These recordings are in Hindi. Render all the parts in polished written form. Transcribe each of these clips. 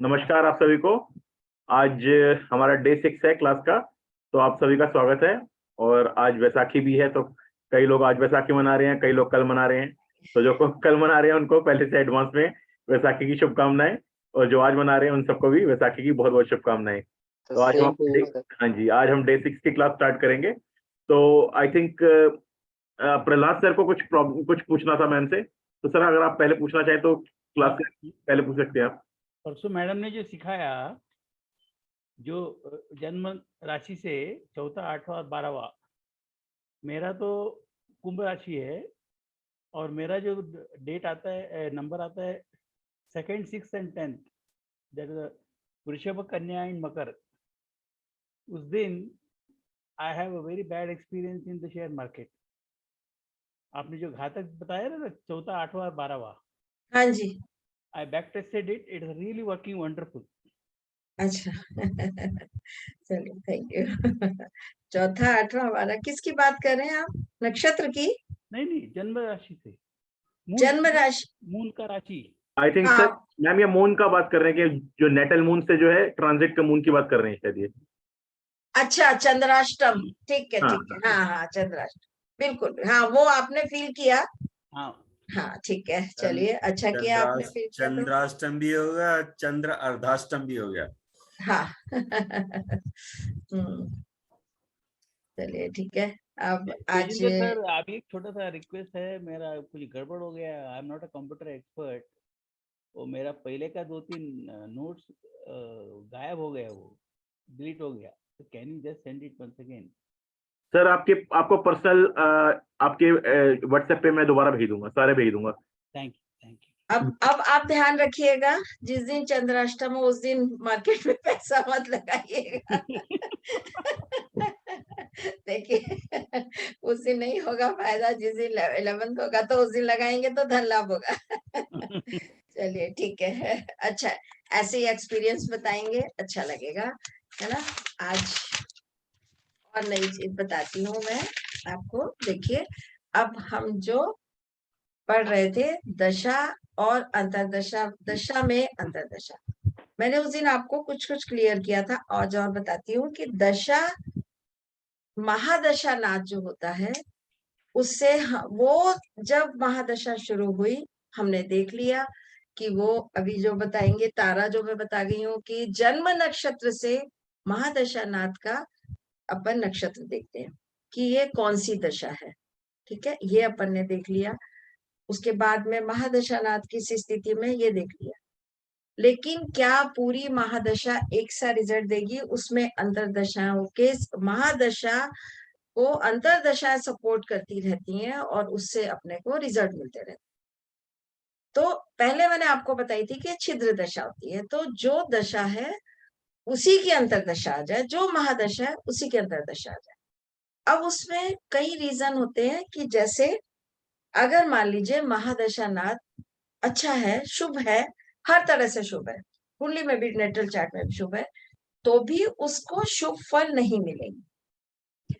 नमस्कार आप सभी को। आज हमारा डे 6 है क्लास का, तो आप सभी का स्वागत है। और आज वैसाखी भी है, तो कई लोग आज वैसाखी मना रहे हैं, कई लोग कल मना रहे हैं। तो जो कल मना रहे हैं उनको पहले से एडवांस में वैसाखी की शुभकामनाएं, और जो आज मना रहे हैं उन सबको भी वैसाखी की बहुत बहुत शुभकामनाएं। तो तो आज सेम हम टू यू सर। हाँ जी, आज हम डे 6 की क्लास स्टार्ट करेंगे। तो आई थिंक प्रहलाद सर को कुछ पूछना था मैम से। तो सर अगर आप पहले पूछना चाहें तो क्लास पहले पूछ सकते हैं आप। परसों मैडम ने जो सिखाया, जो जन्म राशि से चौथा, आठवां और 12वां, मेरा तो कुंभ राशि है और मेरा जो डेट आता है, नंबर आता है 2nd, 6th and 10th, that is वृषभ, कन्या एंड मकर। उस दिन I have a very bad experience in the share market. आपने जो घातक बताया ना, चौथा, आठवां और 12वां, हाँ जी, I back tested it is really working wonderful. अच्छा। चलिए, थैंक यू। चौथा आठवां हमारा किसकी बात कर रहे हैं आप? नक्षत्र की? नहीं, जन्म राशि से, जन्म राशि? मूल का राशि। आई थिंक हाँ। सर मैम ये मून का बात कर रहे हैं कि जो नेटल मून से जो है ट्रांजिट का मून की बात कर रहे हैं शायद ये। अच्छा, चंद्राष्टम। ठीक है, हाँ ठीक है। हाँ हाँ, चंद्राष्टम, बिल्कुल। हाँ, वो आपने फील किया। हाँ, हाँ, ठीक है, चलिए, अच्छा किया आपने फील किया तो। चंद्राष्टम भी हो गया, चंद्र अर्धाष्टम भी हो गया। हाँ। चलिए, ठीक है। अब आज तेजिंदर सर, अभी एक छोटा सा रिक्वेस्ट है मेरा, कुछ गड़बड़ हो गया। I am not a computer expert. वो मेरा पहले का 2-3 नोट्स गायब हो गया, वो डिलीट हो गया। तो can you just send it once again? Sir आपको पर्सनल आपके व्हाट्सएप पे मैं दोबारा भेज दूंगा, सारे भेज दूंगा। Thank you. अब आप ध्यान रखिएगा, जिस दिन चंद्राष्टम हो उस दिन मार्केट में पैसा मत लगाइएगा। देखिए, उस दिन नहीं होगा फायदा। जिस दिन 11th होगा तो उस दिन लगाएंगे तो धन लाभ होगा। चलिए, ठीक है। अच्छा, ऐसे ही एक्सपीरियंस बताएंगे, अच्छा लगेगा, है ना। आज और नई चीज बताती हूँ मैं आपको। देखिए, अब हम जो पढ़ रहे थे दशा और अंतरदशा, दशा में अंतरदशा, मैंने उस दिन आपको कुछ क्लियर किया था। आज और बताती हूँ कि दशा, महादशा नाथ जो होता है उससे वो जब महादशा शुरू हुई, हमने देख लिया कि वो अभी जो बताएंगे, तारा जो मैं बता गई हूँ कि जन्म नक्षत्र से महादशा नाथ का अपन नक्षत्र देखते हैं कि ये कौन सी दशा है। ठीक है, ये अपन ने देख लिया। उसके बाद में महादशा नाथ किस स्थिति में, ये देख लिया। लेकिन क्या पूरी महादशा एक सा रिजल्ट देगी? उसमें अंतरदशाओं के, महादशा को अंतरदशाएं सपोर्ट करती रहती हैं और उससे अपने को रिजल्ट मिलते रहते हैं। तो पहले मैंने आपको बताई थी कि छिद्र दशा होती है, तो जो दशा है उसी की अंतरदशा आ जाए, जो महादशा है उसी की अंतरदशा आ जाए। अब उसमें कई रीजन होते हैं कि जैसे अगर मान लीजिए महादशा नाथ अच्छा है, शुभ है, हर तरह से शुभ है, कुंडली में भी, नेटल चार्ट में भी शुभ है, तो भी उसको शुभ फल नहीं मिलेंगे।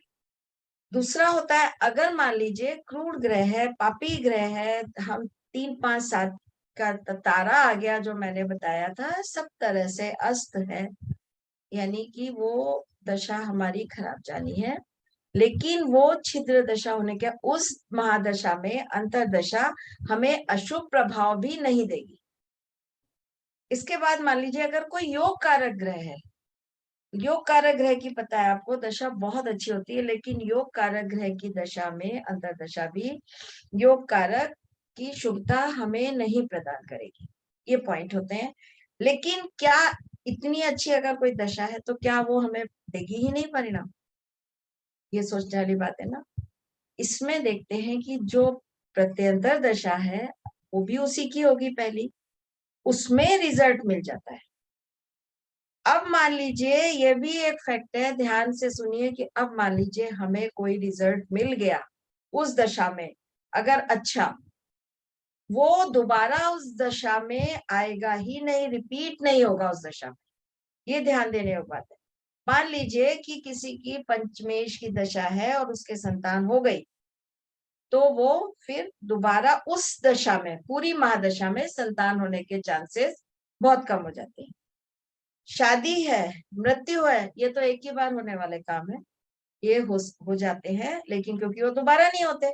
दूसरा होता है, अगर मान लीजिए क्रूर ग्रह है, पापी ग्रह है, हम 3, 5, 7 का तारा आ गया, जो मैंने बताया था, सब तरह से अस्त है, यानी कि वो दशा हमारी खराब जानी है। लेकिन वो छिद्र दशा होने के उस महादशा में अंतरदशा हमें अशुभ प्रभाव भी नहीं देगी। इसके बाद मान लीजिए अगर कोई योग कारक ग्रह है, योग कारक ग्रह की पता है आपको दशा बहुत अच्छी होती है, लेकिन योग कारक ग्रह की दशा में अंतरदशा भी योग कारक की शुभता हमें नहीं प्रदान करेगी। ये पॉइंट होते हैं। लेकिन क्या इतनी अच्छी अगर कोई दशा है तो क्या वो हमें देगी ही नहीं परिणाम? ये सोचने वाली बात है ना। इसमें देखते हैं कि जो प्रत्यंतर दशा है वो भी उसी की होगी पहली, उसमें रिजल्ट मिल जाता है। अब मान लीजिए, ये भी एक फैक्ट है, ध्यान से सुनिए, कि अब मान लीजिए हमें कोई रिजल्ट मिल गया उस दशा में, अगर अच्छा, वो दोबारा उस दशा में आएगा ही नहीं, रिपीट नहीं होगा उस दशा में। ये ध्यान देने की बात है। मान लीजिए कि किसी की पंचमेश की दशा है और उसके संतान हो गई, तो वो फिर दोबारा उस दशा में, पूरी महादशा में संतान होने के चांसेस बहुत कम हो जाते हैं। शादी है, मृत्यु है, ये तो एक ही बार होने वाले काम है, ये हो जाते हैं, लेकिन क्योंकि वो दोबारा नहीं होते।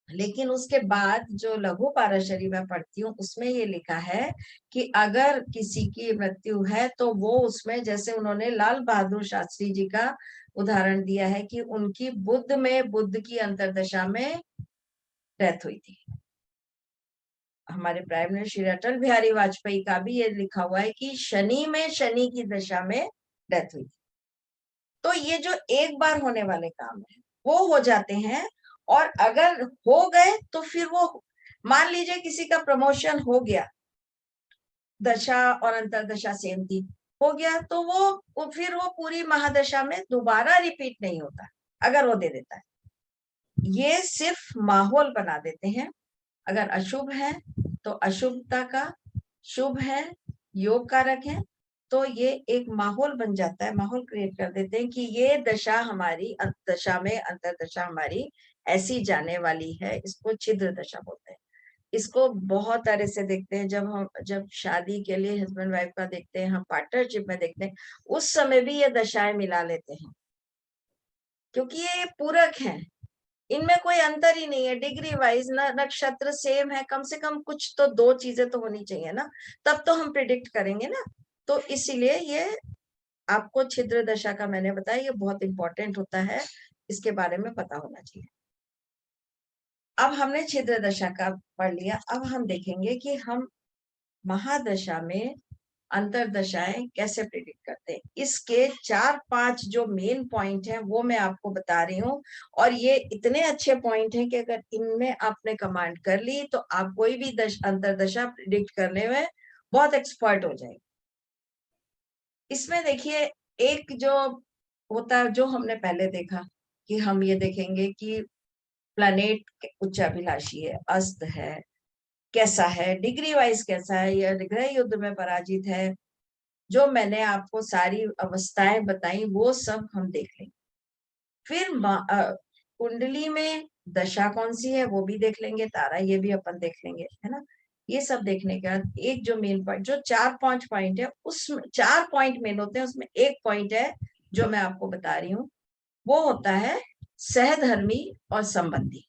लेकिन उसके बाद जो लघु पाराशरी में पढ़ती हूँ उसमें ये लिखा है कि अगर किसी की मृत्यु है तो वो उसमें, जैसे उन्होंने लाल बहादुर शास्त्री जी का उदाहरण दिया है कि उनकी बुद्ध की अंतरदशा में डेथ हुई थी। हमारे प्राइम मिनिस्टर श्री अटल बिहारी वाजपेयी का भी ये लिखा हुआ है कि शनि की दशा में डेथ हुई थी। तो ये जो एक बार होने वाले काम है वो हो जाते हैं, और अगर हो गए तो फिर वो, मान लीजिए किसी का प्रमोशन हो गया, दशा और अंतरदशा सेम थी, हो गया, तो वो फिर वो पूरी महादशा में दोबारा रिपीट नहीं होता अगर वो दे देता है। ये सिर्फ माहौल बना देते हैं। अगर अशुभ है तो अशुभता का, शुभ है योग कारक है, तो ये एक माहौल बन जाता है, माहौल क्रिएट कर देते हैं कि ये दशा हमारी दशा में अंतरदशा हमारी ऐसी जाने वाली है। इसको छिद्र दशा बोलते हैं। इसको बहुत तरह से देखते हैं। जब शादी के लिए हस्बैंड वाइफ का देखते हैं, हम पार्टनरशिप में देखते हैं, उस समय भी ये दशाएं मिला लेते हैं, क्योंकि ये पूरक हैं, इनमें कोई अंतर ही नहीं है। डिग्री वाइज नक्षत्र सेम है, कम से कम कुछ तो दो चीजें तो होनी चाहिए ना, तब तो हम प्रिडिक्ट करेंगे ना। तो इसीलिए ये आपको छिद्र दशा का मैंने बताया, ये बहुत इंपॉर्टेंट होता है, इसके बारे में पता होना चाहिए। अब हमने छिद्र दशा का पढ़ लिया, अब हम देखेंगे कि हम महादशा में अंतरदशाएं कैसे प्रिडिक्ट करते हैं। इसके 4-5 जो मेन पॉइंट हैं वो मैं आपको बता रही हूँ, और ये इतने अच्छे पॉइंट हैं कि अगर इनमें आपने कमांड कर ली तो आप कोई भी अंतरदशा प्रिडिक्ट करने में बहुत एक्सपर्ट हो जाएंगे। इसमें देखिए, एक जो होता है, जो हमने पहले देखा कि हम ये देखेंगे कि प्लैनेट उच्चाभिलाषी है, अस्त है, कैसा है, डिग्री वाइज कैसा है, या गृह युद्ध में पराजित है, जो मैंने आपको सारी अवस्थाएं बताई वो सब हम देख लेंगे। फिर कुंडली में दशा कौन सी है वो भी देख लेंगे, तारा ये भी अपन देख लेंगे, है ना। ये सब देखने के बाद एक जो मेन पॉइंट, जो 4-5 पॉइंट है, उसमें 4 पॉइंट मेन होते हैं, उसमें एक पॉइंट है जो मैं आपको बता रही हूँ, वो होता है सहधर्मी और संबंधी।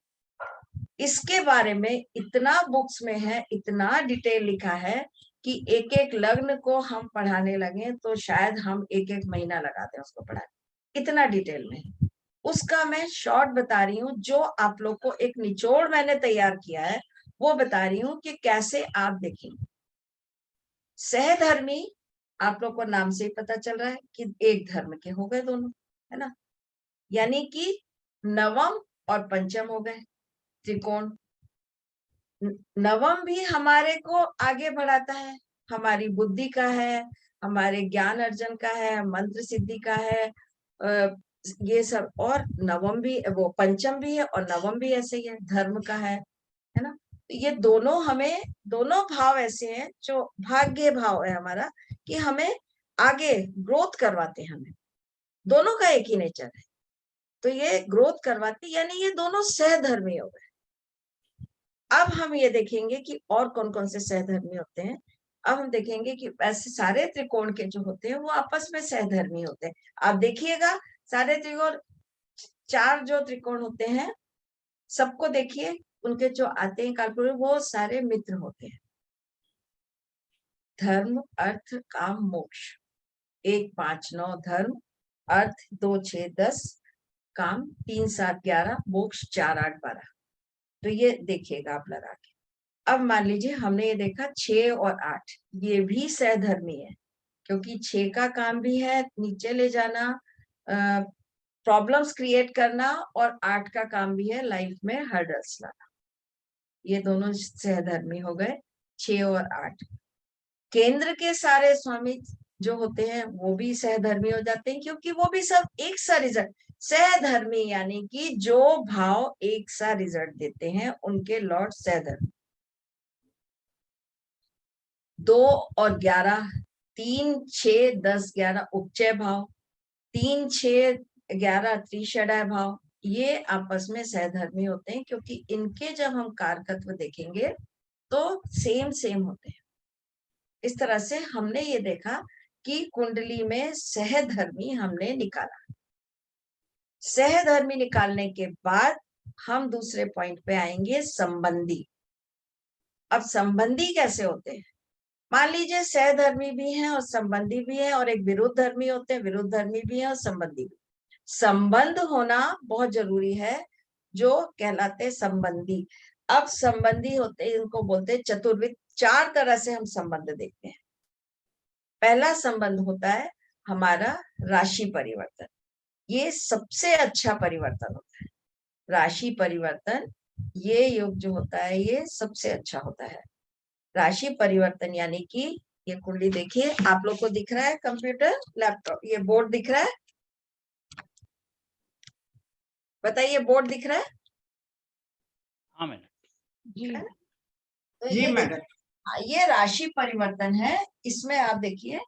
इसके बारे में इतना बुक्स में है, इतना डिटेल लिखा है कि एक एक लग्न को हम पढ़ाने लगे तो शायद हम एक एक महीना लगा दें उसको पढ़ाने, इतना डिटेल में है। उसका मैं शॉर्ट बता रही हूँ, जो आप लोग को एक निचोड़ मैंने तैयार किया है वो बता रही हूँ कि कैसे आप देखेंगे। सहधर्मी आप लोग को नाम से ही पता चल रहा है कि एक धर्म के हो गए दोनों, है ना, यानी कि नवम और पंचम हो गए त्रिकोण। नवम भी हमारे को आगे बढ़ाता है, हमारी बुद्धि का है, हमारे ज्ञान अर्जन का है, मंत्र सिद्धि का है, ये सब। और नवम भी, वो पंचम भी है और नवम भी ऐसे ही है, धर्म का है ना। तो ये दोनों हमें, दोनों भाव ऐसे हैं जो भाग्य भाव है हमारा, कि हमें आगे ग्रोथ करवाते हैं। हमें दोनों का एक ही नेचर है, तो ये ग्रोथ करवाती, यानी ये दोनों सहधर्मी हो गए। अब हम ये देखेंगे कि और कौन कौन से सहधर्मी होते हैं। अब हम देखेंगे कि ऐसे सारे त्रिकोण के जो होते हैं वो आपस में सहधर्मी होते हैं। आप देखिएगा, सारे त्रिकोण, 4 जो त्रिकोण होते हैं सबको देखिए, उनके जो आते हैं कालपुरुष, वो सारे मित्र होते हैं। धर्म, अर्थ, काम, मोक्ष। 1, 5, 9 धर्म, अर्थ 2, 6, 10, काम 3, 7, 11, मोक्ष 4, 8, 12। तो ये देखिएगा आप लगा के। अब मान लीजिए हमने ये देखा 6 और 8, ये भी सहधर्मी है, क्योंकि 6 का काम भी है नीचे ले जाना, प्रॉब्लम्स क्रिएट करना, और 8 का काम भी है लाइफ में हर्डल्स लाना। ये दोनों सहधर्मी हो गए, 6 और 8। केंद्र के सारे स्वामी जो होते हैं वो भी सहधर्मी हो जाते हैं, क्योंकि वो भी सब एक सा रिजल्ट, सहधर्मी यानी कि जो भाव एक सा रिजल्ट देते हैं उनके लॉर्ड सहधर्मी। 2 और 11, 3, 6, 10, 11 उपचय भाव, 3, 6, 11 त्रिषडाय भाव, ये आपस में सहधर्मी होते हैं, क्योंकि इनके जब हम कारकत्व देखेंगे तो सेम होते हैं। इस तरह से हमने ये देखा कि कुंडली में सहधर्मी हमने निकाला। सहधर्मी निकालने के बाद हम दूसरे पॉइंट पे आएंगे, संबंधी। अब संबंधी कैसे होते हैं? मान लीजिए सहधर्मी भी हैं और संबंधी भी हैं, और एक विरुद्ध धर्मी होते हैं, विरुद्ध धर्मी भी है और संबंधी भी। संबंध होना बहुत जरूरी है, जो कहलाते संबंधी। अब संबंधी होते हैं, इनको बोलते हैं चतुर्विध। 4 तरह से हम संबंध देखते हैं। पहला संबंध होता है हमारा राशि परिवर्तन। ये सबसे अच्छा परिवर्तन होता है, राशि परिवर्तन। ये योग जो होता है ये सबसे अच्छा होता है, राशि परिवर्तन। यानी कि ये कुंडली देखिए, आप लोग को दिख रहा है कंप्यूटर, लैपटॉप, ये बोर्ड दिख रहा है? बताइए, बोर्ड दिख रहा है? हाँ मैडम जी। तो ये देखिए, ये राशि परिवर्तन है। इसमें आप देखिए,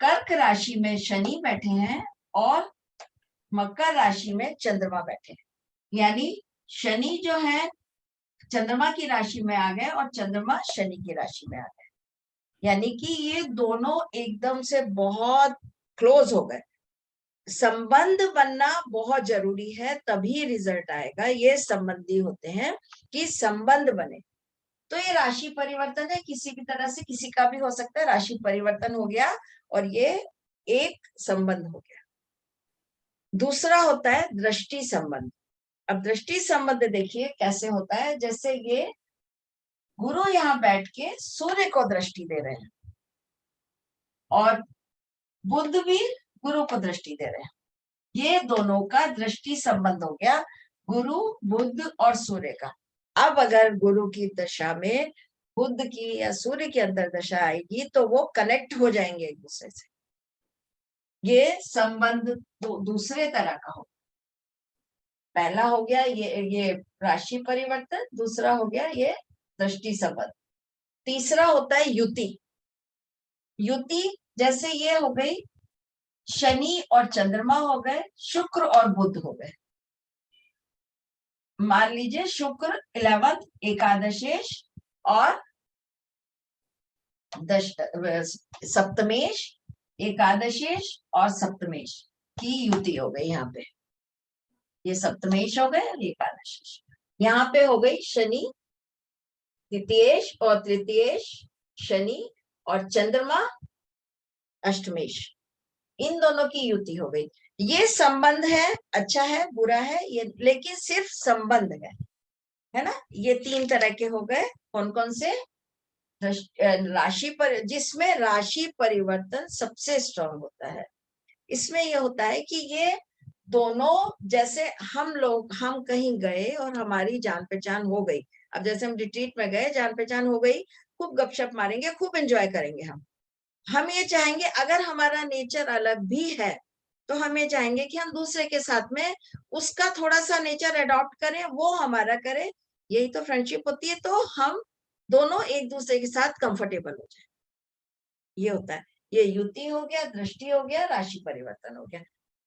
कर्क राशि में शनि बैठे हैं और मकर राशि में चंद्रमा बैठे हैं। यानी शनि जो है चंद्रमा की राशि में आ गए और चंद्रमा शनि की राशि में आ गए। यानी कि ये दोनों एकदम से बहुत क्लोज हो गए। संबंध बनना बहुत जरूरी है, तभी रिजल्ट आएगा। ये संबंधी होते हैं कि संबंध बने। तो ये राशि परिवर्तन है, किसी की तरह से किसी का भी हो सकता है। राशि परिवर्तन हो गया और ये एक संबंध हो गया। दूसरा होता है दृष्टि संबंध। अब दृष्टि संबंध देखिए कैसे होता है। जैसे ये गुरु यहाँ बैठ के सूर्य को दृष्टि दे रहे हैं और बुध भी गुरु को दृष्टि दे रहे हैं। ये दोनों का दृष्टि संबंध हो गया, गुरु बुध और सूर्य का। अब अगर गुरु की दशा में बुध की या सूर्य की अंतर दशा आएगी तो वो कनेक्ट हो जाएंगे एक दूसरे से। ये संबंध दूसरे तरह का हो। पहला हो गया ये राशि परिवर्तन, दूसरा हो गया ये दृष्टि संबंध। तीसरा होता है युति। युति जैसे ये हो गई, शनि और चंद्रमा हो गए, शुक्र और बुध हो गए। मान लीजिए शुक्र 11 एकादशेश और सप्तमेश, एकादशेश और सप्तमेश की युति हो गई। यहाँ पे ये सप्तमेश हो गए और एकादशेश। यहाँ पे हो गई शनि द्वितीयेश और तृतीयेश, शनि और चंद्रमा अष्टमेश। इन दोनों की युति हो गई। ये संबंध है, अच्छा है बुरा है ये, लेकिन सिर्फ संबंध है ना। ये 3 तरह के हो गए। कौन कौन से? राशि पर, जिसमें राशि परिवर्तन सबसे स्ट्रांग होता है। इसमें ये होता है कि ये दोनों, जैसे हम कहीं गए और हमारी जान पहचान हो गई। अब जैसे हम रिट्रीट में गए, जान पहचान हो गई, खूब गपशप मारेंगे, खूब एंजॉय करेंगे। हम ये चाहेंगे, अगर हमारा नेचर अलग भी है तो हम ये चाहेंगे कि हम दूसरे के साथ में उसका थोड़ा सा नेचर अडॉप्ट करें, वो हमारा करे। यही तो फ्रेंडशिप होती है। तो हम दोनों एक दूसरे के साथ कंफर्टेबल हो जाए, ये होता है। ये युति हो गया, दृष्टि हो गया, राशि परिवर्तन हो गया।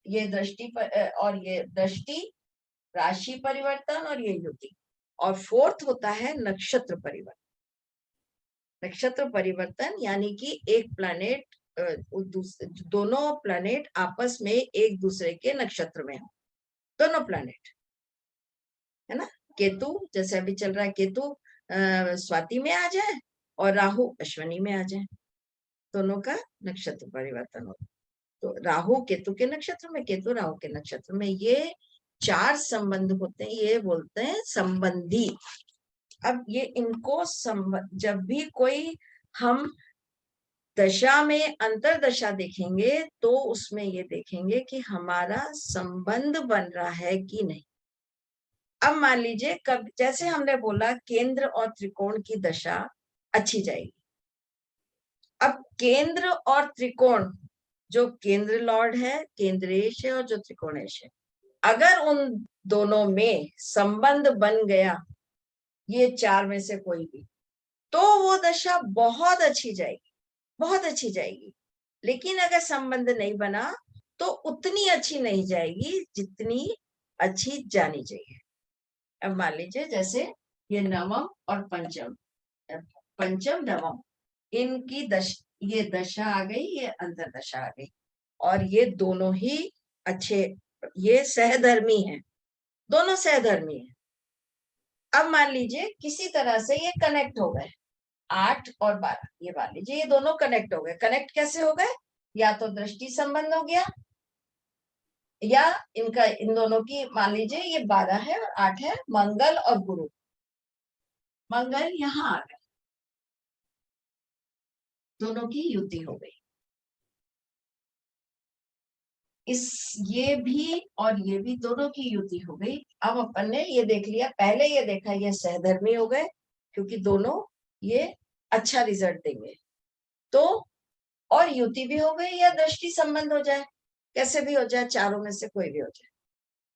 ये दृष्टि और ये दृष्टि, राशि परिवर्तन और ये युति। और फोर्थ होता है नक्षत्र परिवर्तन। नक्षत्र परिवर्तन यानी कि एक प्लैनेट, दोनों प्लैनेट आपस में एक दूसरे के नक्षत्र में हो। दोनों प्लैनेट है ना। केतु जैसे अभी चल रहा है, केतु स्वाति में आ जाए और राहु अश्विनी में आ जाए, दोनों का नक्षत्र परिवर्तन हो। तो राहु केतु के नक्षत्र में, केतु राहु के नक्षत्र में, ये 4 संबंध होते हैं। ये बोलते हैं संबंधी। अब ये इनको जब भी कोई हम दशा में अंतर दशा देखेंगे तो उसमें ये देखेंगे कि हमारा संबंध बन रहा है कि नहीं। अब मान लीजिए कब, जैसे हमने बोला केंद्र और त्रिकोण की दशा अच्छी जाएगी। अब केंद्र और त्रिकोण, जो केंद्र लॉर्ड है, केंद्रेश है, और जो त्रिकोणेश है, अगर उन दोनों में संबंध बन गया, ये 4 में से कोई भी, तो वो दशा बहुत अच्छी जाएगी, बहुत अच्छी जाएगी। लेकिन अगर संबंध नहीं बना तो उतनी अच्छी नहीं जाएगी जितनी अच्छी जानी चाहिए। अब मान लीजिए जैसे ये नवम और पंचम, पंचम नवम, इनकी ये दशा आ गई, ये अंतर्दशा आ गई, और ये दोनों ही अच्छे, ये सहधर्मी हैं, दोनों सहधर्मी हैं। अब मान लीजिए किसी तरह से ये कनेक्ट हो गए, 8 और 12, ये मान लीजिए ये दोनों कनेक्ट हो गए। कनेक्ट कैसे हो गए? या तो दृष्टि संबंध हो गया, या इनका इन दोनों की मान लीजिए ये 12 है और 8 है, मंगल और गुरु, मंगल यहाँ आ गए, दोनों की युति हो गई। ये भी और ये भी दोनों की युति हो गई। अब अपन ने ये देख लिया, पहले ये देखा ये सहधर्मी हो गए क्योंकि दोनों ये अच्छा रिजल्ट देंगे, तो और युति भी हो गई, या दृष्टि संबंध हो जाए, कैसे भी हो जाए, चारों में से कोई भी हो जाए,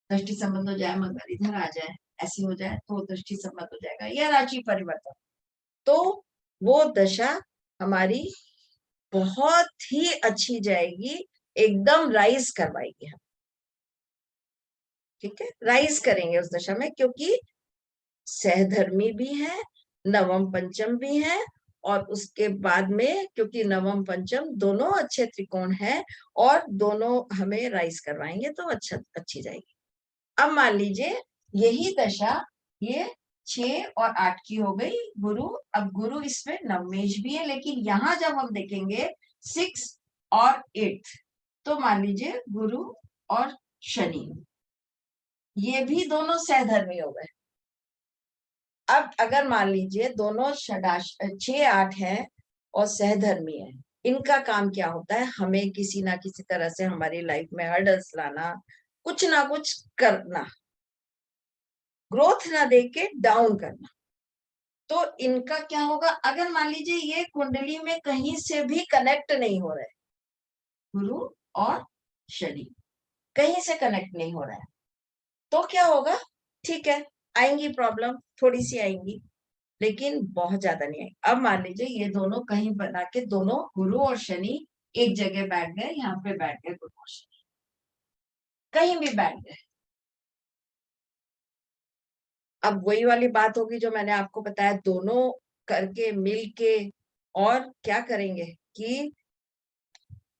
दृष्टि संबंध हो जाए, मंगल इधर आ जाए, ऐसी हो जाए तो दृष्टि संबंध हो जाएगा, या राशि परिवर्तन, तो वो दशा हमारी बहुत ही अच्छी जाएगी, एकदम राइज करवाएगी हम, ठीक है, राइज करेंगे उस दशा में, क्योंकि सहधर्मी भी है, नवम पंचम भी है, और उसके बाद में क्योंकि नवम पंचम दोनों अच्छे त्रिकोण है और दोनों हमें राइज करवाएंगे, तो अच्छी जाएगी। अब मान लीजिए यही दशा ये 6 और 8 की हो गई, गुरु, अब गुरु इसमें नवमेश भी है, लेकिन यहाँ जब हम देखेंगे 6 और 8, तो मान लीजिए गुरु और शनि, ये भी दोनों सहधर्मी हो गए। अब अगर मान लीजिए दोनों 6-8 है और सहधर्मी है, इनका काम क्या होता है? हमें किसी ना किसी तरह से हमारी लाइफ में हर्डल्स लाना, कुछ ना कुछ करना, ग्रोथ ना देके डाउन करना। तो इनका क्या होगा? अगर मान लीजिए ये कुंडली में कहीं से भी कनेक्ट नहीं हो रहे, गुरु और शनि कहीं से कनेक्ट नहीं हो रहा है, तो क्या होगा? ठीक है, आएंगी प्रॉब्लम, थोड़ी सी आएंगी, लेकिन बहुत ज्यादा नहीं आएगी। अब मान लीजिए ये दोनों कहीं बना के, दोनों गुरु और शनि एक जगह बैठ गए, यहाँ पे बैठ गए गुरु और शनि, कहीं भी बैठ गए। अब वही वाली बात होगी जो मैंने आपको बताया, दोनों करके मिल के और क्या करेंगे कि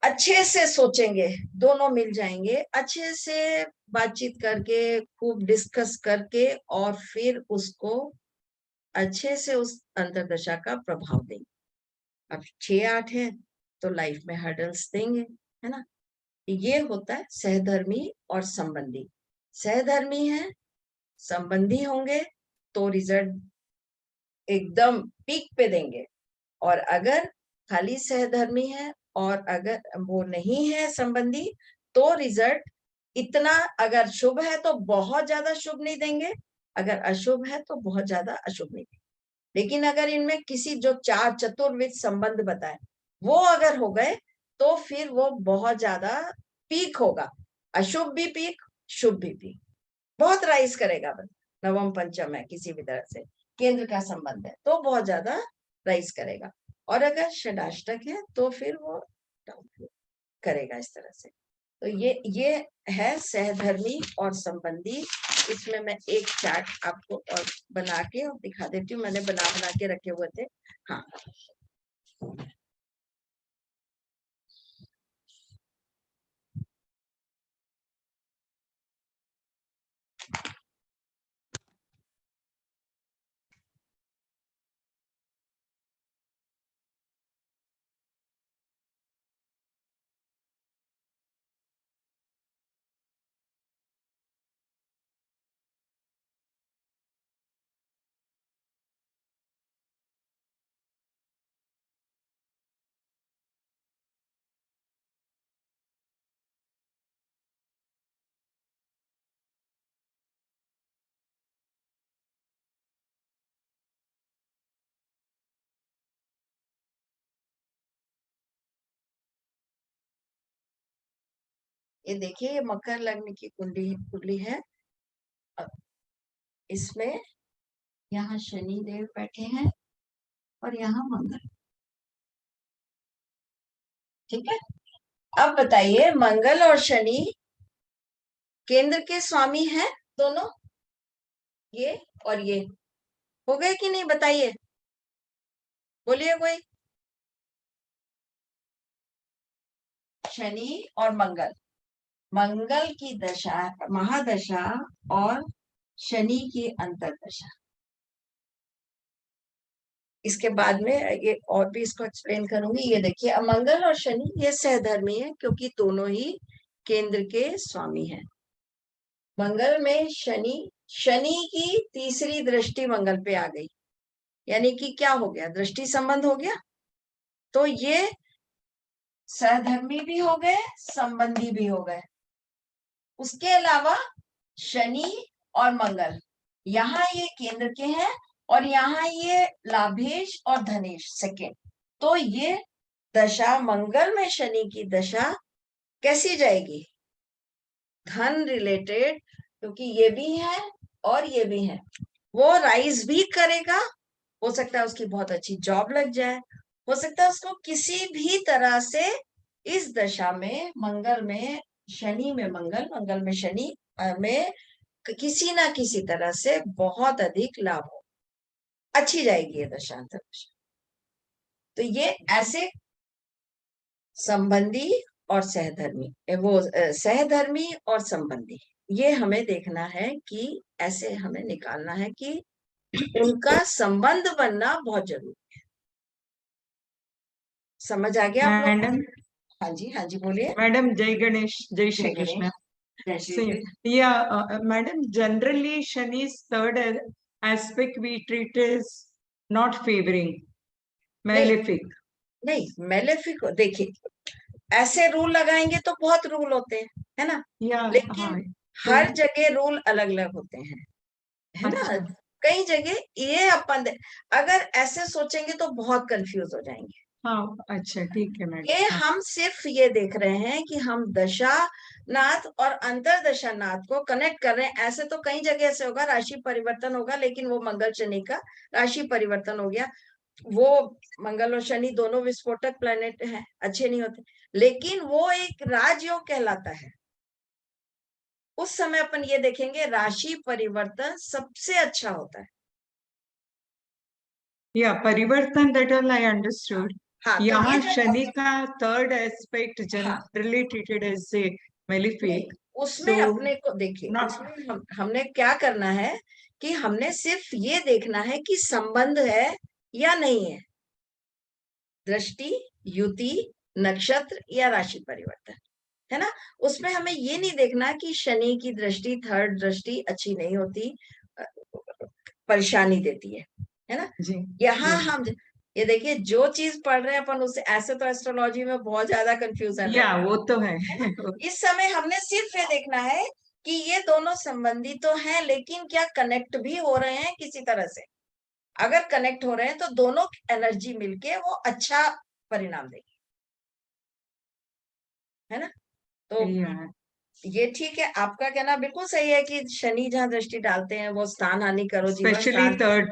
अच्छे से सोचेंगे, दोनों मिल जाएंगे, अच्छे से बातचीत करके, खूब डिस्कस करके, और फिर उसको अच्छे से उस अंतर्दशा का प्रभाव देंगे। अब 6-8 है तो लाइफ में हर्डल्स देंगे, है ना। ये होता है सहधर्मी और संबंधी। सहधर्मी है, संबंधी होंगे तो रिजल्ट एकदम पीक पे देंगे, और अगर खाली सहधर्मी है और अगर वो नहीं है संबंधी, तो रिजल्ट इतना, अगर शुभ है तो बहुत ज्यादा शुभ नहीं देंगे, अगर अशुभ है तो बहुत ज्यादा अशुभ नहीं देंगे। लेकिन अगर इनमें किसी जो 4 चतुर्विध संबंध बताए वो अगर हो गए, तो फिर वो बहुत ज्यादा पीक होगा, अशुभ भी पीक, शुभ भी पीक, बहुत राइज करेगा। नवम पंचम है, किसी भी तरह से केंद्र का संबंध है तो बहुत ज्यादा राइज करेगा, और अगर षडाष्टक है तो फिर वो डाउन करेगा इस तरह से। तो ये है सहधर्मी और संबंधी। इसमें मैं एक चार्ट आपको और बना के और दिखा देती हूँ, मैंने बना के रखे हुए थे। हाँ, ये देखिए, ये मकर लग्न की कुंडली है। अब इसमें यहाँ शनि देव बैठे हैं और यहाँ मंगल, ठीक है। अब बताइए, मंगल और शनि केंद्र के स्वामी हैं दोनों, ये और ये, हो गए कि नहीं बताइए, बोलिए कोई। शनि और मंगल, मंगल की दशा महादशा और शनि की अंतर्दशा। इसके बाद में ये और भी इसको एक्सप्लेन करूंगी। ये देखिए, अब मंगल और शनि ये सहधर्मी है क्योंकि दोनों ही केंद्र के स्वामी हैं। मंगल में शनि, शनि की तीसरी दृष्टि मंगल पे आ गई, यानी कि क्या हो गया, दृष्टि संबंध हो गया। तो ये सहधर्मी भी हो गए, संबंधी भी हो गए। उसके अलावा शनि और मंगल यहाँ ये केंद्र के हैं और यहाँ ये लाभेश और धनेश सेकेंड। तो ये दशा मंगल में शनि की दशा कैसी जाएगी, धन रिलेटेड, क्योंकि ये भी है और ये भी है। वो राइज भी करेगा, हो सकता है उसकी बहुत अच्छी जॉब लग जाए, हो सकता है उसको किसी भी तरह से इस दशा में मंगल में शनि में मंगल, मंगल में शनि में किसी ना किसी तरह से बहुत अधिक लाभ हो, अच्छी जाएगी ये दशा अंतर्दशा। तो ये ऐसे संबंधी और सहधर्मी, वो सहधर्मी और संबंधी, ये हमें देखना है कि ऐसे हमें निकालना है कि उनका संबंध बनना बहुत जरूरी है। समझ आ गया आप लोग? मैडम, हाँ जी, हाँ जी, बोलिए। मैडम, जय गणेश, जय श्री जय कृष्ण। जय Shri See, Krishna. yeah, madam, generally Shani's third aspect we treat as not favoring, malefic. नहीं, मेलेफिक देखिए, ऐसे रूल लगाएंगे तो बहुत रूल होते हैं, है ना, Yeah, लेकिन हाँ, हर जगह रूल अलग अलग होते हैं, है ना। अच्छा, कई जगह ये अपन अगर ऐसे सोचेंगे तो बहुत कंफ्यूज हो जाएंगे। हाँ, अच्छा, ठीक है मैडम। ये हाँ, हम सिर्फ ये देख रहे हैं कि हम दशा नाथ और अंतरदशा नाथ को कनेक्ट कर रहे हैं। ऐसे तो कई जगह ऐसे होगा, राशि परिवर्तन होगा, लेकिन वो मंगल शनि का राशि परिवर्तन हो गया। वो मंगल और शनि दोनों विस्फोटक प्लेनेट हैं, अच्छे नहीं होते, लेकिन वो एक राजयोग कहलाता है। उस समय अपन ये देखेंगे राशि परिवर्तन सबसे अच्छा होता है। yeah, परिवर्तन, that all I understood. हाँ, तो यहाँ ये जब शनि का third aspect हाँ, generally treated as a malefic. उसमें So, अपने को देखिए, not- उसमें हमने क्या करना है कि हमने सिर्फ ये देखना है कि संबंध है या नहीं है, दृष्टि, युति, नक्षत्र या राशि परिवर्तन, है ना। उसमें हमें ये नहीं देखना कि शनि की दृष्टि, थर्ड दृष्टि अच्छी नहीं होती, परेशानी देती है ना। जी, यहाँ जी। हम ये देखिए, जो चीज पढ़ रहे हैं अपन उससे, ऐसे तो एस्ट्रोलॉजी में बहुत ज्यादा कंफ्यूजन है, वो तो है। इस समय हमने सिर्फ ये देखना है कि ये दोनों संबंधी तो हैं, लेकिन क्या कनेक्ट भी हो रहे हैं किसी तरह से। अगर कनेक्ट हो रहे हैं तो दोनों एनर्जी मिलके वो अच्छा परिणाम देगी, है ना। तो Yeah. ये ठीक है, आपका कहना बिल्कुल सही है कि शनि जहाँ दृष्टि डालते हैं वो स्थान हानि करो, जीवन Especially third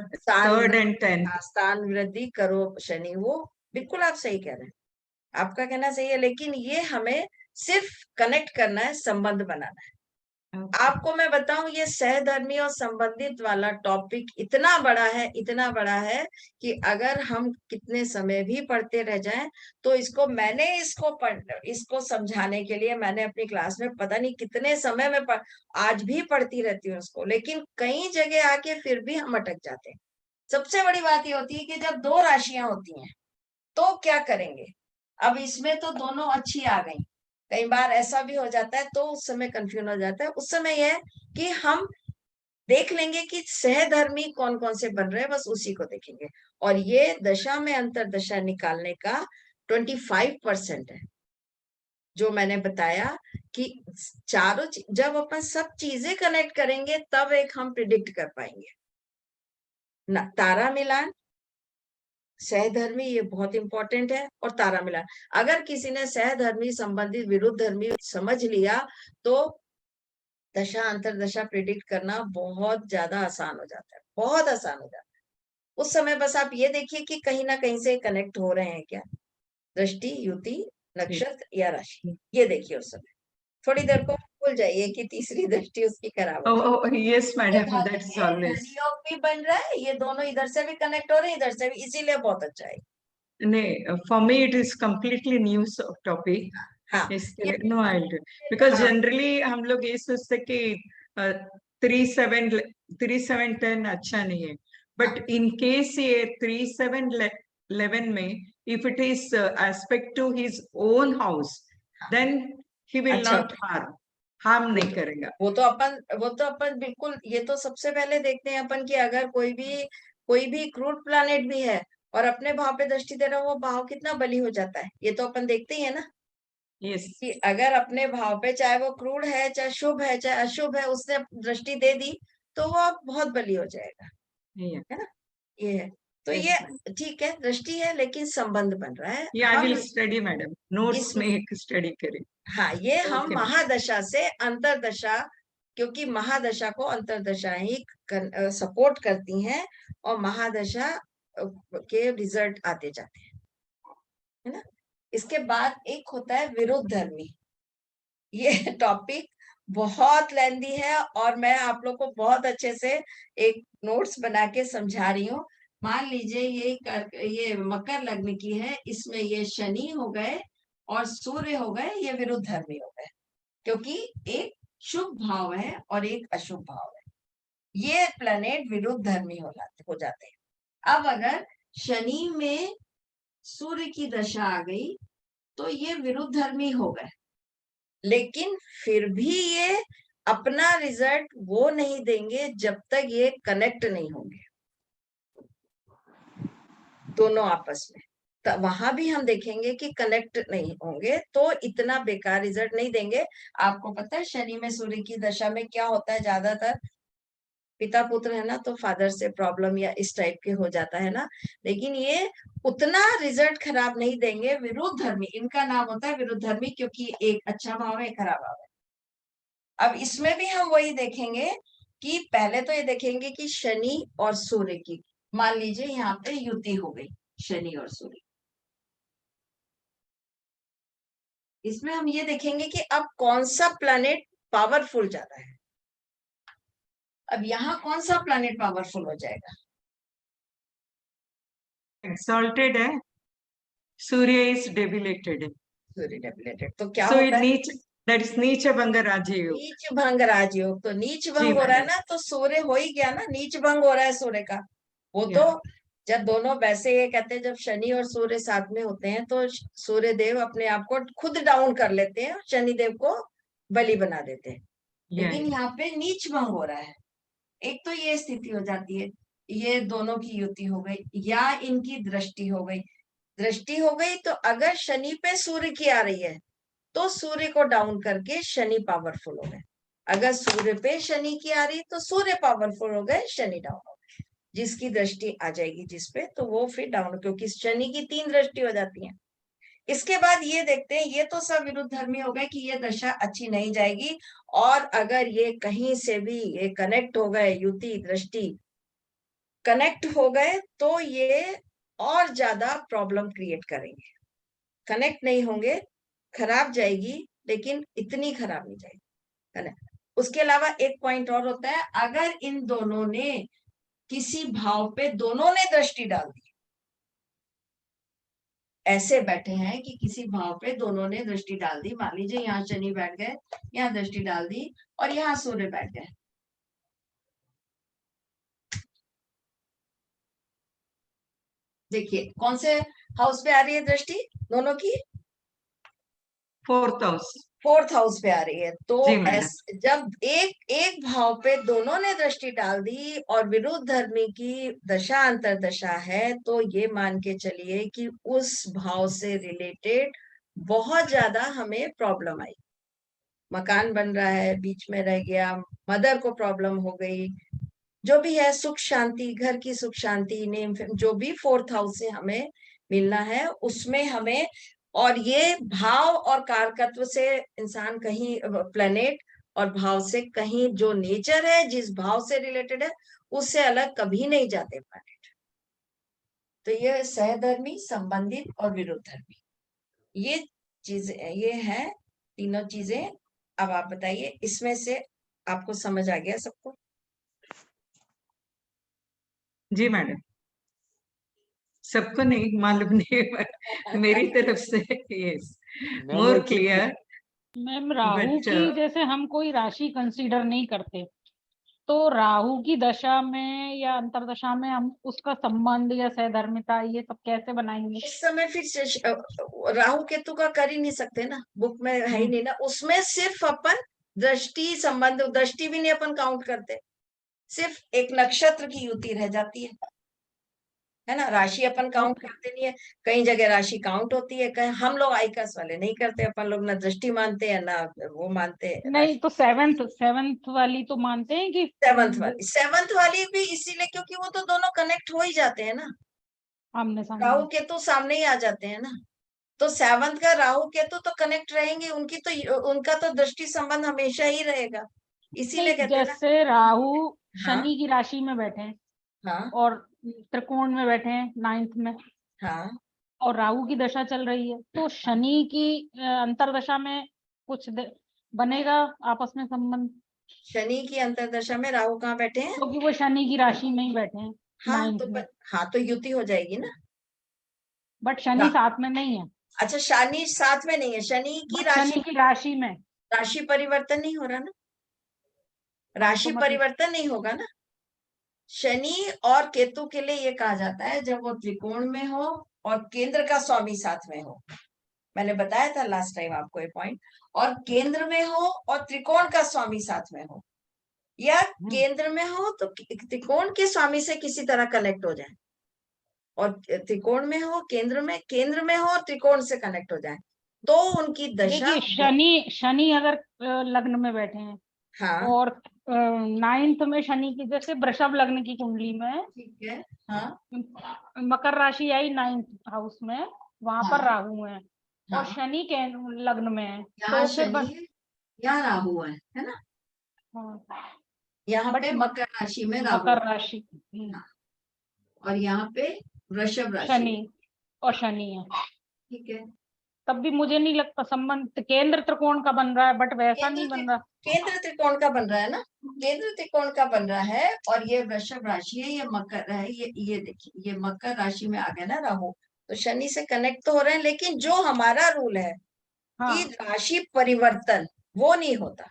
and 10th. स्थान वृद्धि करो शनि, वो बिल्कुल आप सही कह रहे हैं, आपका कहना सही है। लेकिन ये हमें सिर्फ कनेक्ट करना है, संबंध बनाना है। आपको मैं बताऊं, ये सहधर्मी और संबंधित वाला टॉपिक इतना बड़ा है, इतना बड़ा है कि अगर हम कितने समय भी पढ़ते रह जाएं तो इसको समझाने के लिए मैंने अपनी क्लास में पता नहीं कितने समय में आज भी पढ़ती रहती हूँ उसको, लेकिन कई जगह आके फिर भी हम अटक जाते हैं। सबसे बड़ी बात ये होती है कि जब दो राशियां होती हैं तो क्या करेंगे। अब इसमें तो दोनों अच्छी आ गई, कई बार ऐसा भी हो जाता है, तो उस समय कंफ्यूज हो जाता है। उस समय यह है कि हम देख लेंगे कि सहधर्मी कौन कौन से बन रहे हैं, बस उसी को देखेंगे। और ये दशा में अंतरदशा निकालने का 25% है, जो मैंने बताया कि चारों जब अपन सब चीजें कनेक्ट करेंगे तब एक हम प्रिडिक्ट कर पाएंगे ना। तारा मिलान, सहधर्मी, ये बहुत इंपॉर्टेंट है, और तारा मिलान। अगर किसी ने सहधर्मी संबंधित विरुद्ध धर्मी समझ लिया तो दशा अंतरदशा प्रिडिक्ट करना बहुत ज्यादा आसान हो जाता है, बहुत आसान हो जाता है। उस समय बस आप ये देखिए कि कहीं ना कहीं से कनेक्ट हो रहे हैं क्या, दृष्टि, युति, नक्षत्र या राशि, ये देखिए। उस समय थोड़ी देर को भूल जाइए कि तीसरी दृष्टि उसकी खराब हो। Oh, yes, madam, that's always. योग भी बन रहा है, ये दोनों इधर से भी कनेक्ट हो रहे हैं, इधर से भी, इसीलिए बहुत अच्छा है। For me it is completely new topic. हाँ इसके ये लिए नो आई विल बिकॉज हाँ जनरली हम लोग ये सोचते कि 3-7-10 अच्छा नहीं है, बट इन केस ये 3-7-11 में if it is aspect to his own house then he will अच्छा नॉट हार्म नहीं करेगा। वो तो अपन बिल्कुल, ये तो सबसे पहले देखते हैं अपन कि अगर कोई भी क्रूड प्लैनेट भी है और अपने भाव पे दृष्टि दे रहा है, वो भाव कितना बली हो जाता है, ये तो अपन देखते ही है ना, यस कि अगर अपने भाव पे चाहे वो क्रूड है, चाहे शुभ है, चाहे अशुभ है, उसने दृष्टि दे दी तो वो अब बहुत बली हो जाएगा, है ना। ये है तो यस ये ठीक है, दृष्टि है लेकिन संबंध बन रहा है। आई हम विल स्टडी मैडम, नोट्स इस में एक स्टडी करें। हाँ ये हम Okay. महादशा से अंतरदशा, क्योंकि महादशा को अंतरदशा ही सपोर्ट करती हैं और महादशा के रिजल्ट आते जाते हैं, है ना। इसके बाद एक होता है विरुद्ध धर्मी। ये टॉपिक बहुत लेंदी है और मैं आप लोग को बहुत अच्छे से एक नोट्स बना के समझा रही हूँ। मान लीजिए ये मकर लग्न की है, इसमें ये शनि हो गए और सूर्य हो गए, ये विरुद्ध धर्मी हो गए, क्योंकि एक शुभ भाव है और एक अशुभ भाव है, ये प्लैनेट विरुद्ध धर्मी हो जाते हैं। अब अगर शनि में सूर्य की दशा आ गई तो ये विरुद्ध धर्मी हो गए, लेकिन फिर भी ये अपना रिजल्ट वो नहीं देंगे जब तक ये कनेक्ट नहीं होंगे दोनों आपस में। तो वहां भी हम देखेंगे कि कनेक्ट नहीं होंगे तो इतना बेकार रिजल्ट नहीं देंगे। आपको पता है शनि में सूर्य की दशा में क्या होता है, ज्यादातर पिता पुत्र है ना, तो फादर से प्रॉब्लम या इस टाइप के हो जाता है ना, लेकिन ये उतना रिजल्ट खराब नहीं देंगे। विरुद्ध धर्मी इनका नाम होता है, विरुद्ध धर्मी, क्योंकि एक अच्छा भाव है, एक खराब भाव है। अब इसमें भी हम वही देखेंगे कि पहले तो ये देखेंगे कि शनि और सूर्य की, मान लीजिए यहाँ पे युति हो गई शनि और सूर्य, इसमें हम ये देखेंगे कि अब कौन सा प्लैनेट पावरफुल ज्यादा है। अब यहाँ कौन सा प्लैनेट पावरफुल हो जाएगा, exalted है, सूर्य is debilitated है, सूर्य डेबिलेटेड, तो क्या so होता it है, नीच that is नीच भंग राजयोग। नीच भंग राजयोग। तो नीच जी भंग हो रहा है मैडम, ना, तो सूर्य हो ही गया ना, नीच भंग हो रहा है सूर्य का। वो तो या जब दोनों, वैसे ये कहते हैं जब शनि और सूर्य साथ में होते हैं तो सूर्य देव अपने आप को खुद डाउन कर लेते हैं और शनि देव को बलि बना देते हैं, या लेकिन यहाँ पे नीच भंग हो रहा है। एक तो ये स्थिति हो जाती है, ये दोनों की युति हो गई या इनकी दृष्टि हो गई। दृष्टि हो गई तो अगर शनि पे सूर्य की आ रही है तो सूर्य को डाउन करके शनि पावरफुल हो गए, अगर सूर्य पे शनि की आ रही तो सूर्य पावरफुल हो गए, शनि डाउन हो गए। जिसकी दृष्टि आ जाएगी जिसपे, तो वो फिर डाउन, क्योंकि शनि की 3 दृष्टि हो जाती है। इसके बाद ये देखते हैं, ये तो सब विरुद्ध धर्मी हो गए कि ये दशा अच्छी नहीं जाएगी, और अगर ये कहीं से भी ये कनेक्ट हो गए, युति दृष्टि कनेक्ट हो गए तो ये और ज्यादा प्रॉब्लम क्रिएट करेंगे। कनेक्ट नहीं होंगे, खराब जाएगी, लेकिन इतनी खराब नहीं जाएगी, है ना। उसके अलावा एक पॉइंट और होता है, अगर इन दोनों ने किसी भाव पे दोनों ने दृष्टि डाल दी, ऐसे बैठे हैं कि किसी भाव पे दोनों ने दृष्टि डाल दी, मान लीजिए यहाँ शनि बैठ गए, यहाँ दृष्टि डाल दी और यहाँ सूर्य बैठ गए, देखिए कौन से हाउस पे आ रही है दृष्टि दोनों की, 4th हाउस। 4th हाउस पे आ रही है। तो जी मैडम, जब एक भाव पे दोनों ने दृष्टि डाल दी और विरुद्ध धर्मी की दशा अंतरदशा है, तो ये मान के चलिए कि उस भाव से रिलेटेड बहुत ज्यादा हमें प्रॉब्लम आई। मकान बन रहा है, बीच में रह गया, मदर को प्रॉब्लम हो गई, जो भी है, सुख शांति, घर की सुख शांति, नेम, जो भी 4th हाउस से हमें मिलना है उसमें हमें, और ये भाव और कारकत्व से इंसान कहीं, प्लेनेट और भाव से कहीं, जो नेचर है जिस भाव से रिलेटेड है उससे अलग कभी नहीं जाते प्लेनेट। तो ये सहधर्मी, संबंधित और विरुद्ध धर्मी, ये चीजें, ये है तीनों चीजें। अब आप बताइए इसमें से आपको समझ आ गया सबको? जी मैडम, सबको नहीं मालूम नहीं but मेरी तरफ से yes more clear ma'am Rahu but की जैसे हम कोई राशि कंसीडर नहीं करते, तो राहु की दशा में या अंतरदशा में हम उसका संबंध या सहधर्मिता ये सब कैसे बनाएंगे? इस समय फिर राहु केतु का कर ही नहीं सकते ना, बुक में है ही नहीं ना, उसमें सिर्फ अपन दृष्टि संबंध, दृष्टि भी नहीं अपन काउंट करते, सिर्फ एक नक्षत्र की युति रह जाती है ना। राशि अपन काउंट करते नहीं है, कई जगह राशि काउंट होती है, कहीं हम लोग आइकस वाले नहीं करते, अपन लोग ना दृष्टि मानते हैं ना वो मानते हैं। नहीं तो सेवेंथ वाली तो मानते हैं कि सेवंथ वाली भी इसीलिए क्योंकि वो तो दोनों कनेक्ट हो ही जाते हैं ना, आमने सामने। राहु केतु सामने ही आ जाते हैं ना, तो सेवंथ का राहु केतु तो कनेक्ट रहेंगे, उनका तो दृष्टि संबंध हमेशा ही रहेगा, इसीलिए कहते हैं ना। जैसे राहु हाँ शनि की राशि में बैठे हैं हाँ और त्रिकोण में बैठे हैं 9th में, हाँ और राहु की दशा चल रही है, तो शनि की अंतरदशा में कुछ बनेगा आपस में संबंध, शनि की अंतरदशा में राहु कहाँ बैठे हैं? क्योंकि वो शनि की राशि में ही बैठे हैं हाँ 9th तो में, हाँ तो युति हो जाएगी ना। बट शनि साथ में नहीं है। अच्छा शनि साथ में नहीं है, शनि की शनि की राशि में राशि परिवर्तन नहीं हो रहा ना, राशि मतलब परिवर्तन नहीं होगा ना। शनि और केतु के लिए ये कहा जाता है जब वो त्रिकोण में हो और केंद्र का स्वामी साथ में हो, मैंने बताया था लास्ट टाइम आपको ये पॉइंट, और केंद्र में हो और त्रिकोण का स्वामी साथ में हो, या केंद्र में हो तो त्रिकोण के स्वामी से किसी तरह कनेक्ट हो जाए, और त्रिकोण में हो केंद्र में हो और त्रिकोण से कनेक्ट हो जाए, तो उनकी दशा। देखिए शनि अगर लग्न में बैठे हैं, हाँ और 9th में शनि की, जैसे वृषभ लग्न की कुंडली में ठीक है, हाँ मकर राशि आई 9th हाउस में, वहां पर हाँ, राहु है हाँ, और शनि के लग्न में है, यहाँ तो फिर शनि यहाँ राहु है ना, हाँ, यहाँ बट पे मकर राशि में राहु मकर राशि और यहाँ पे वृषभ राशि शनि और शनि है, ठीक है। तब भी मुझे नहीं लगता संबंध केंद्र त्रिकोण का बन रहा है, बट वैसा नहीं बन रहा। केंद्र त्रिकोण का बन रहा है ना, केंद्र त्रिकोण का बन रहा है, और ये वृषभ राशि है, ये मकर है, ये देखिए ये मकर राशि में आ गया ना राहु, तो शनि से कनेक्ट तो हो रहे हैं, लेकिन जो हमारा रूल है कि राशि परिवर्तन वो नहीं होता।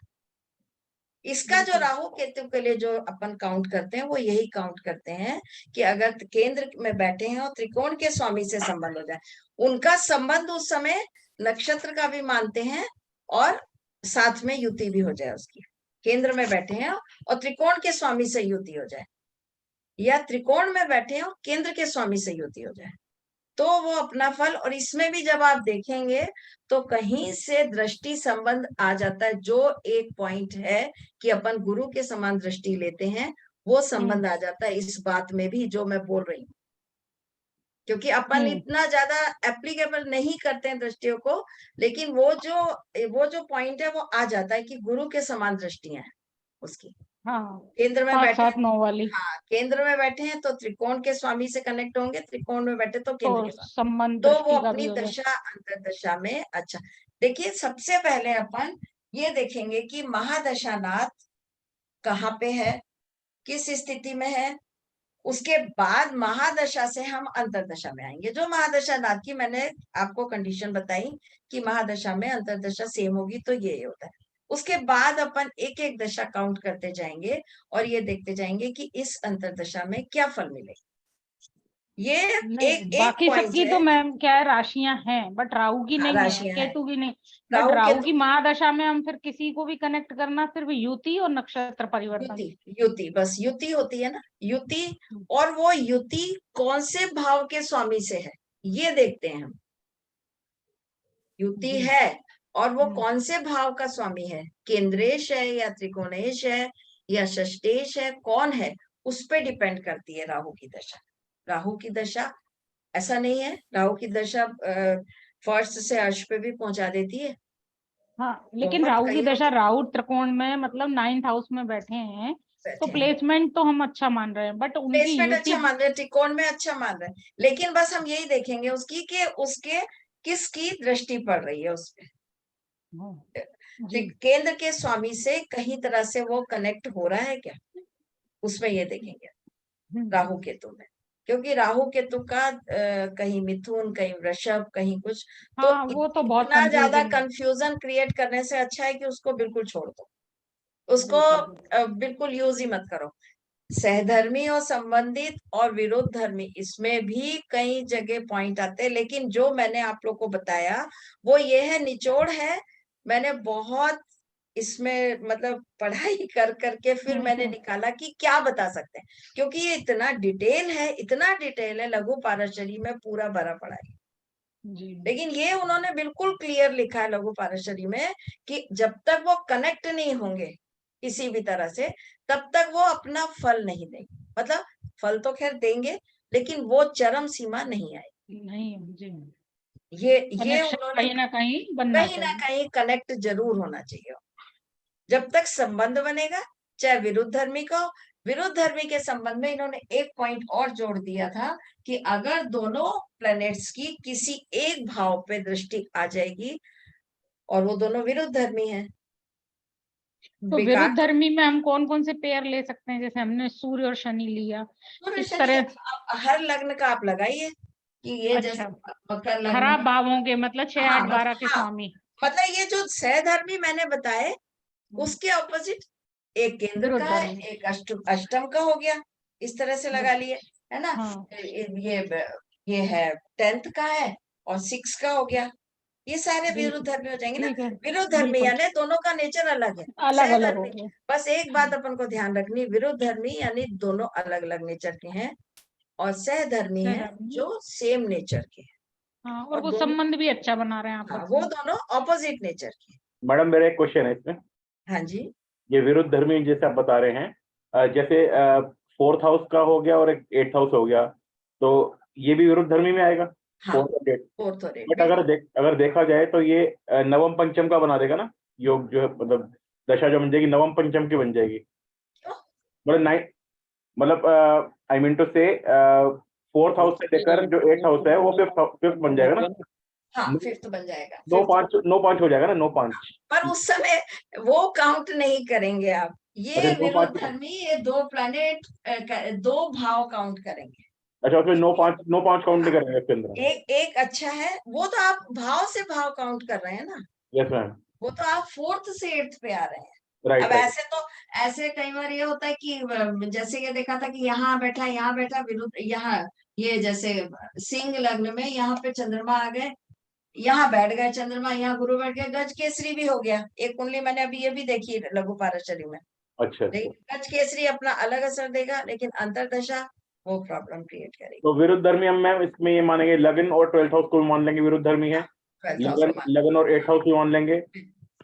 इसका जो राहु केतु के लिए जो अपन काउंट करते हैं वो यही काउंट करते हैं कि अगर केंद्र में बैठे हैं और त्रिकोण के स्वामी से संबंध हो जाए, उनका संबंध उस समय नक्षत्र का भी मानते हैं और साथ में युति भी हो जाए उसकी, केंद्र में बैठे हैं और त्रिकोण के स्वामी से युति हो जाए, या त्रिकोण में बैठे हैं और केंद्र के स्वामी से युति हो जाए, तो वो अपना फल। और इसमें भी जब आप देखेंगे तो कहीं से दृष्टि संबंध आ जाता है, जो एक पॉइंट है कि अपन गुरु के समान दृष्टि लेते हैं, वो संबंध आ जाता है इस बात में भी जो मैं बोल रही हूँ, क्योंकि अपन इतना ज्यादा एप्लीकेबल नहीं करते हैं दृष्टियों को, लेकिन वो जो पॉइंट है वो आ जाता है कि गुरु के समान दृष्टियां हैं उसकी। केंद्र में बैठे, 7-9 वाली, हाँ केंद्र में बैठे हैं तो त्रिकोण के स्वामी से कनेक्ट होंगे, त्रिकोण में बैठे तो केंद्र के स्वामी, संबंध तो वो दृष्टि का अपनी भी हो दशा अंतरदशा में। अच्छा देखिए, सबसे पहले अपन ये देखेंगे कि महादशानाथ कहाँ पे है, किस स्थिति में है, उसके बाद महादशा से हम अंतरदशा में आएंगे। जो महादशा नाथ की मैंने आपको कंडीशन बताई कि महादशा में अंतरदशा सेम होगी, तो ये होता है। उसके बाद अपन एक एक दशा काउंट करते जाएंगे और ये देखते जाएंगे कि इस अंतरदशा में क्या फल मिलेगा। ये एक बाकी पॉइंट सबकी है। तो मैम क्या है, राशियां हैं, बट राहु की नहीं है, केतु की नहीं, बट राहु की महादशा में हम फिर किसी को भी कनेक्ट करना सिर्फ युति और नक्षत्र परिवर्तन, युति बस युति होती है ना, युति, और वो युति कौन से भाव के स्वामी से है ये देखते हैं हम। युति है और वो कौन से भाव का स्वामी है, केंद्रेश है या त्रिकोणेश है या षष्ठेश है, कौन है, उस पे डिपेंड करती है राहु की दशा। राहु की दशा ऐसा नहीं है, राहु की दशा फर्स्ट से अर्श पे भी पहुंचा देती है। हाँ, लेकिन राहु की दशा, राहु त्रिकोण में मतलब 9th हाउस में बैठे हैं, तो प्लेसमेंट तो हम अच्छा मान रहे हैं, बट उनकी प्लेसमेंट अच्छा मान रहे हैं, त्रिकोण में अच्छा मान रहे हैं, लेकिन बस हम यही देखेंगे उसकी कि उसके किसकी दृष्टि पड़ रही है उसपे, केंद्र के स्वामी से कहीं तरह से वो कनेक्ट हो रहा है क्या, उसमें ये देखेंगे राहु केतु में। क्योंकि राहु केतु का कहीं मिथुन, कहीं वृषभ, कहीं कुछ, तो हाँ वो तो बहुत इतना ज्यादा कंफ्यूजिंग कंफ्यूजन क्रिएट करने से अच्छा है कि उसको बिल्कुल छोड़ दो, उसको बिल्कुल यूज ही मत करो। सहधर्मी और संबंधित और विरुद्ध धर्मी, इसमें भी कई जगह पॉइंट आते हैं, लेकिन जो मैंने आप लोग को बताया वो ये है, निचोड़ है। मैंने बहुत इसमें मतलब पढ़ाई कर करके फिर मैंने निकाला कि क्या बता सकते हैं, क्योंकि ये इतना डिटेल है, इतना डिटेल है, लघु पारशरी में पूरा भरा पड़ा है। जी। लेकिन ये उन्होंने बिल्कुल क्लियर लिखा है लघु पारशरी में कि जब तक वो कनेक्ट नहीं होंगे किसी भी तरह से, तब तक वो अपना फल नहीं देंगे। मतलब फल तो खैर देंगे, लेकिन वो चरम सीमा नहीं आएगी। नहीं जी, ये कनेक्शन उन्होंने कहीं ना कहीं बनना कहीं ना चाहिए। कहीं कनेक्ट जरूर होना चाहिए। जब तक संबंध बनेगा, चाहे विरुद्ध धर्मी का हो। विरुद्ध धर्मी के संबंध में इन्होंने एक पॉइंट और जोड़ दिया था कि अगर दोनों प्लैनेट्स की किसी एक भाव पे दृष्टि आ जाएगी और वो दोनों विरुद्ध धर्मी हैं, तो विकार विरुद्ध धर्मी में हम कौन कौन से पेयर ले सकते हैं? जैसे हमने सूर्य और शनि लिया, तो इस शनि तरह। आप हर लग्न का आप लगाइए कि ये जैसे अच्छा, मकर लग्न, खराब भावों के मतलब 6, हाँ 8, 12 के हाँ, स्वामी मतलब ये जो सहधर्मी मैंने बताए उसके ऑपोजिट एक केंद्र विरुद्ध का है, धर्मी। एक अष्टम का हो गया, इस तरह से लगा लिए, है ना। हाँ ये है 10th का है और 6 का हो गया, ये सारे विरुद्ध बिल्कुल धर्मी हो जाएंगे ना। ठीक है, विरुद्ध धर्मी बिल्कुल यानी दोनों का नेचर अलग है, अलग अलग हो सहधर्मी। गए। बस एक बात अपन को ध्यान रखनी, विरुद्ध धर्मी यानी दोनों अलग अलग नेचर के हैं, और सहधर्मी है सहधर्मी, जो सेम नेचर के हैं, हाँ, और और वो दोनों, संबंध भी अच्छा बना रहे हैं हाँ, आपस वो में। दोनों ऑपोजिट नेचर के हैं। मैडम मेरा एक क्वेश्चन है इसमें, हाँ जी, ये विरुद्ध धर्मी जैसे आप बता रहे हैं, जैसे 4th हाउस का हो गया और एक 8th हाउस हो गया, तो ये भी विरुद्ध धर्मी में आएगा, हाँ 4th और 8th। 4th और 8th, बट अगर देखा जाए तो ये नवम पंचम का बना देगा ना योग, जो है मतलब दशा जो बन जाएगी नवम पंचम की बन जाएगी, क्यों? मतलब मतलब आई मीन टू से 4th हाउस से लेकर जो 8th हाउस है वो फिफ्थ बन जाएगा ना, हाँ 5th बन जाएगा, 9-5 हो जाएगा ना, 9-5। पर उस समय वो काउंट नहीं करेंगे आप, अच्छा ये विरुद्ध 9-5, धर्मी, ये दो प्लैनेट, दो भाव काउंट करेंगे। अच्छा उसमें 9-5 काउंट नहीं करेंगे इसके अंदर। एक एक अच्छा है, वो तो आप भाव से भाव काउंट कर रहे हैं ना, यस मैम, वो तो आप 4th से 8th पे आ रहे हैं। राइट अब राइट। ऐसे तो, ऐसे कई बार ये होता है कि जैसे ये देखा था कि यहाँ बैठा, यहाँ बैठा विरुद्ध, यहाँ ये जैसे सिंह लग्न में यहाँ पे चंद्रमा आ गए, यहाँ बैठ गए चंद्रमा, यहाँ गुरु बैठ गए, गज केसरी भी हो गया। एक कुंडली मैंने अभी ये भी देखी लघु पारशरी में, अच्छा अच्छा, लेकिन गज केसरी अपना अलग असर देगा, लेकिन अंतरदशा वो प्रॉब्लम क्रिएट करेगी। तो विरुद्ध धर्मी हम मैम इसमें ये मानेंगे लगन और 12th हाउस को भी मान लेंगे विरुद्ध धर्मी है, 12th हाउस को लगन और 8th हाउस भी मान लेंगे,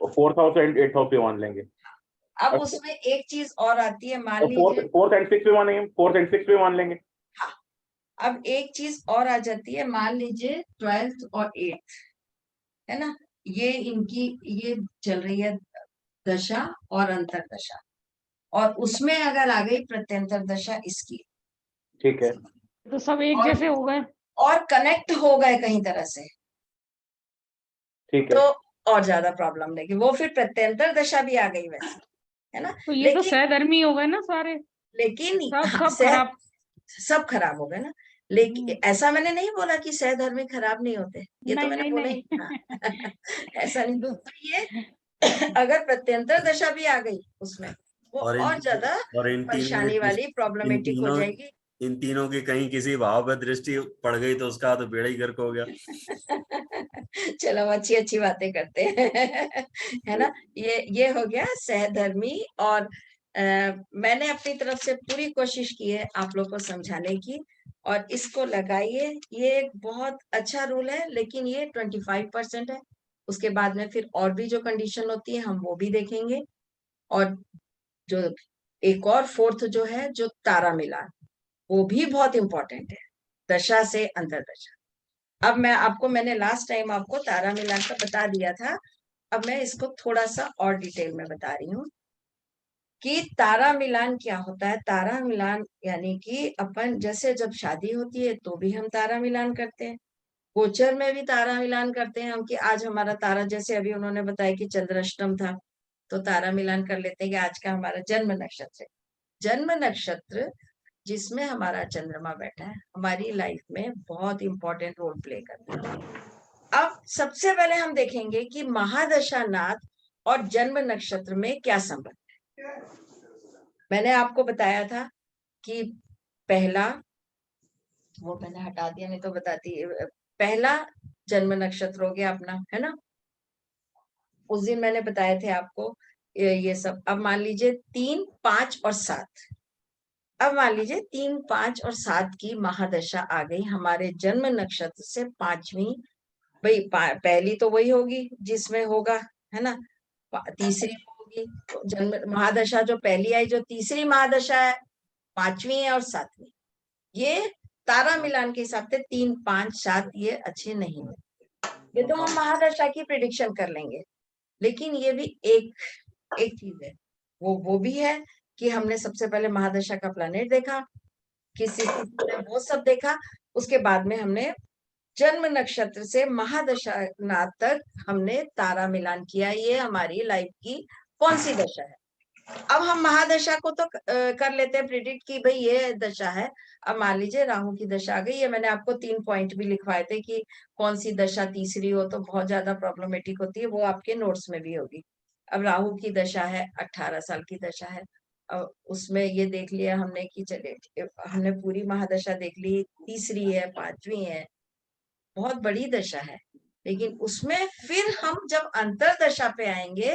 और 4th house and 8th house भी मान लेंगे। अब उसमें एक चीज और आती है, मान और लीजिए, 4th एंड 6th भी मानेंगे, 4th एंड 6th भी मान लेंगे। हाँ, अब एक चीज और आ जाती है, मान लीजिए 12th और 8th, है ना, ये इनकी ये चल रही है दशा और अंतरदशा, और उसमें अगर आ गई प्रत्यंतर दशा इसकी, ठीक है, तो सब एक जैसे हो गए। और कनेक्ट हो गए कहीं तरह से, ठीक तो है। और ज्यादा प्रॉब्लम देगी, वो फिर प्रत्यंतर दशा भी आ गई वैसे, है ना। तो ये तो लेकिन सहधर्मी हो गए ना सारे, लेकिन सब हाँ, सब खराब। सब खराब हो गए ना। लेकिन ऐसा मैंने नहीं बोला कि सहधर्मी खराब नहीं होते, ये तो नहीं मैंने नहीं बोला ही नहीं हाँ। ऐसा नहीं, दो- तो ये अगर प्रत्यंतर दशा भी आ गई उसमें, वो और और ज्यादा इन परेशानी वाली प्रॉब्लमेटिक हो जाएगी। इन तीनों की कहीं किसी भाव पर दृष्टि पड़ गई तो उसका तो बेड़ा ही गर्क हो गया। चलो हम अच्छी अच्छी बातें करते हैं है ना। ये हो गया सहधर्मी, और मैंने अपनी तरफ से पूरी कोशिश की है आप लोग को समझाने की, और इसको लगाइए। ये एक बहुत अच्छा रूल है, लेकिन ये 25% है, उसके बाद में फिर और भी जो कंडीशन होती है हम वो भी देखेंगे। और जो एक और 4th जो है, जो तारा मिलान, वो भी बहुत इंपॉर्टेंट है, दशा से अंतरदशा। अब मैंने लास्ट टाइम आपको तारा मिलान का बता दिया था, अब मैं इसको थोड़ा सा और डिटेल में बता रही हूँ कि तारा मिलान क्या होता है। तारा मिलान यानी कि अपन जैसे जब शादी होती है तो भी हम तारा मिलान करते हैं, गोचर में भी तारा मिलान करते हैं हम, कि आज हमारा तारा, जैसे अभी उन्होंने बताया कि चंद्राष्टम था तो तारा मिलान कर लेते हैं कि आज का हमारा जन्म नक्षत्र है। जन्म नक्षत्र जिसमें हमारा चंद्रमा बैठा है, हमारी लाइफ में बहुत इंपॉर्टेंट रोल प्ले करता है। अब सबसे पहले हम देखेंगे कि महादशा नाथ और जन्म नक्षत्र में क्या संबंध है। मैंने आपको बताया था कि पहला, वो मैंने हटा दिया नहीं तो बताती, पहला जन्म नक्षत्र हो गया अपना, है ना, उस दिन मैंने बताए थे आपको ये सब। अब मान लीजिए 3, 5 और 7, अब मान लीजिए 3, 5 और 7 की महादशा आ गई हमारे जन्म नक्षत्र से 5वीं, भाई पहली तो वही होगी जिसमें होगा, है ना, तीसरी होगी, तो जन्म महादशा जो पहली आई, जो तीसरी महादशा है, 5वीं है और 7वीं, ये तारा मिलान के हिसाब से 3, 5, 7 ये अच्छे नहीं है। ये तो हम महादशा की प्रिडिक्शन कर लेंगे, लेकिन ये भी एक चीज है, वो भी है कि हमने सबसे पहले महादशा का प्लैनेट देखा, किसी ने वो सब देखा, उसके बाद में हमने जन्म नक्षत्र से महादशा नाथ तक हमने तारा मिलान किया, ये हमारी लाइफ की कौन सी दशा है। अब हम महादशा को तो कर लेते हैं प्रिडिक्ट कि भाई ये दशा है। अब मान लीजिए राहु की दशा आ गई, ये मैंने आपको 3 पॉइंट भी लिखवाए थे कि कौन सी दशा तीसरी हो तो बहुत ज्यादा प्रॉब्लमेटिक होती है, वो आपके नोट्स में भी होगी। अब राहु की दशा है, 18 साल की दशा है। अब उसमें ये देख लिया हमने कि चले, हमने पूरी महादशा देख ली, तीसरी है, 5वीं है, बहुत बड़ी दशा है। लेकिन उसमें फिर हम जब अंतरदशा पे आएंगे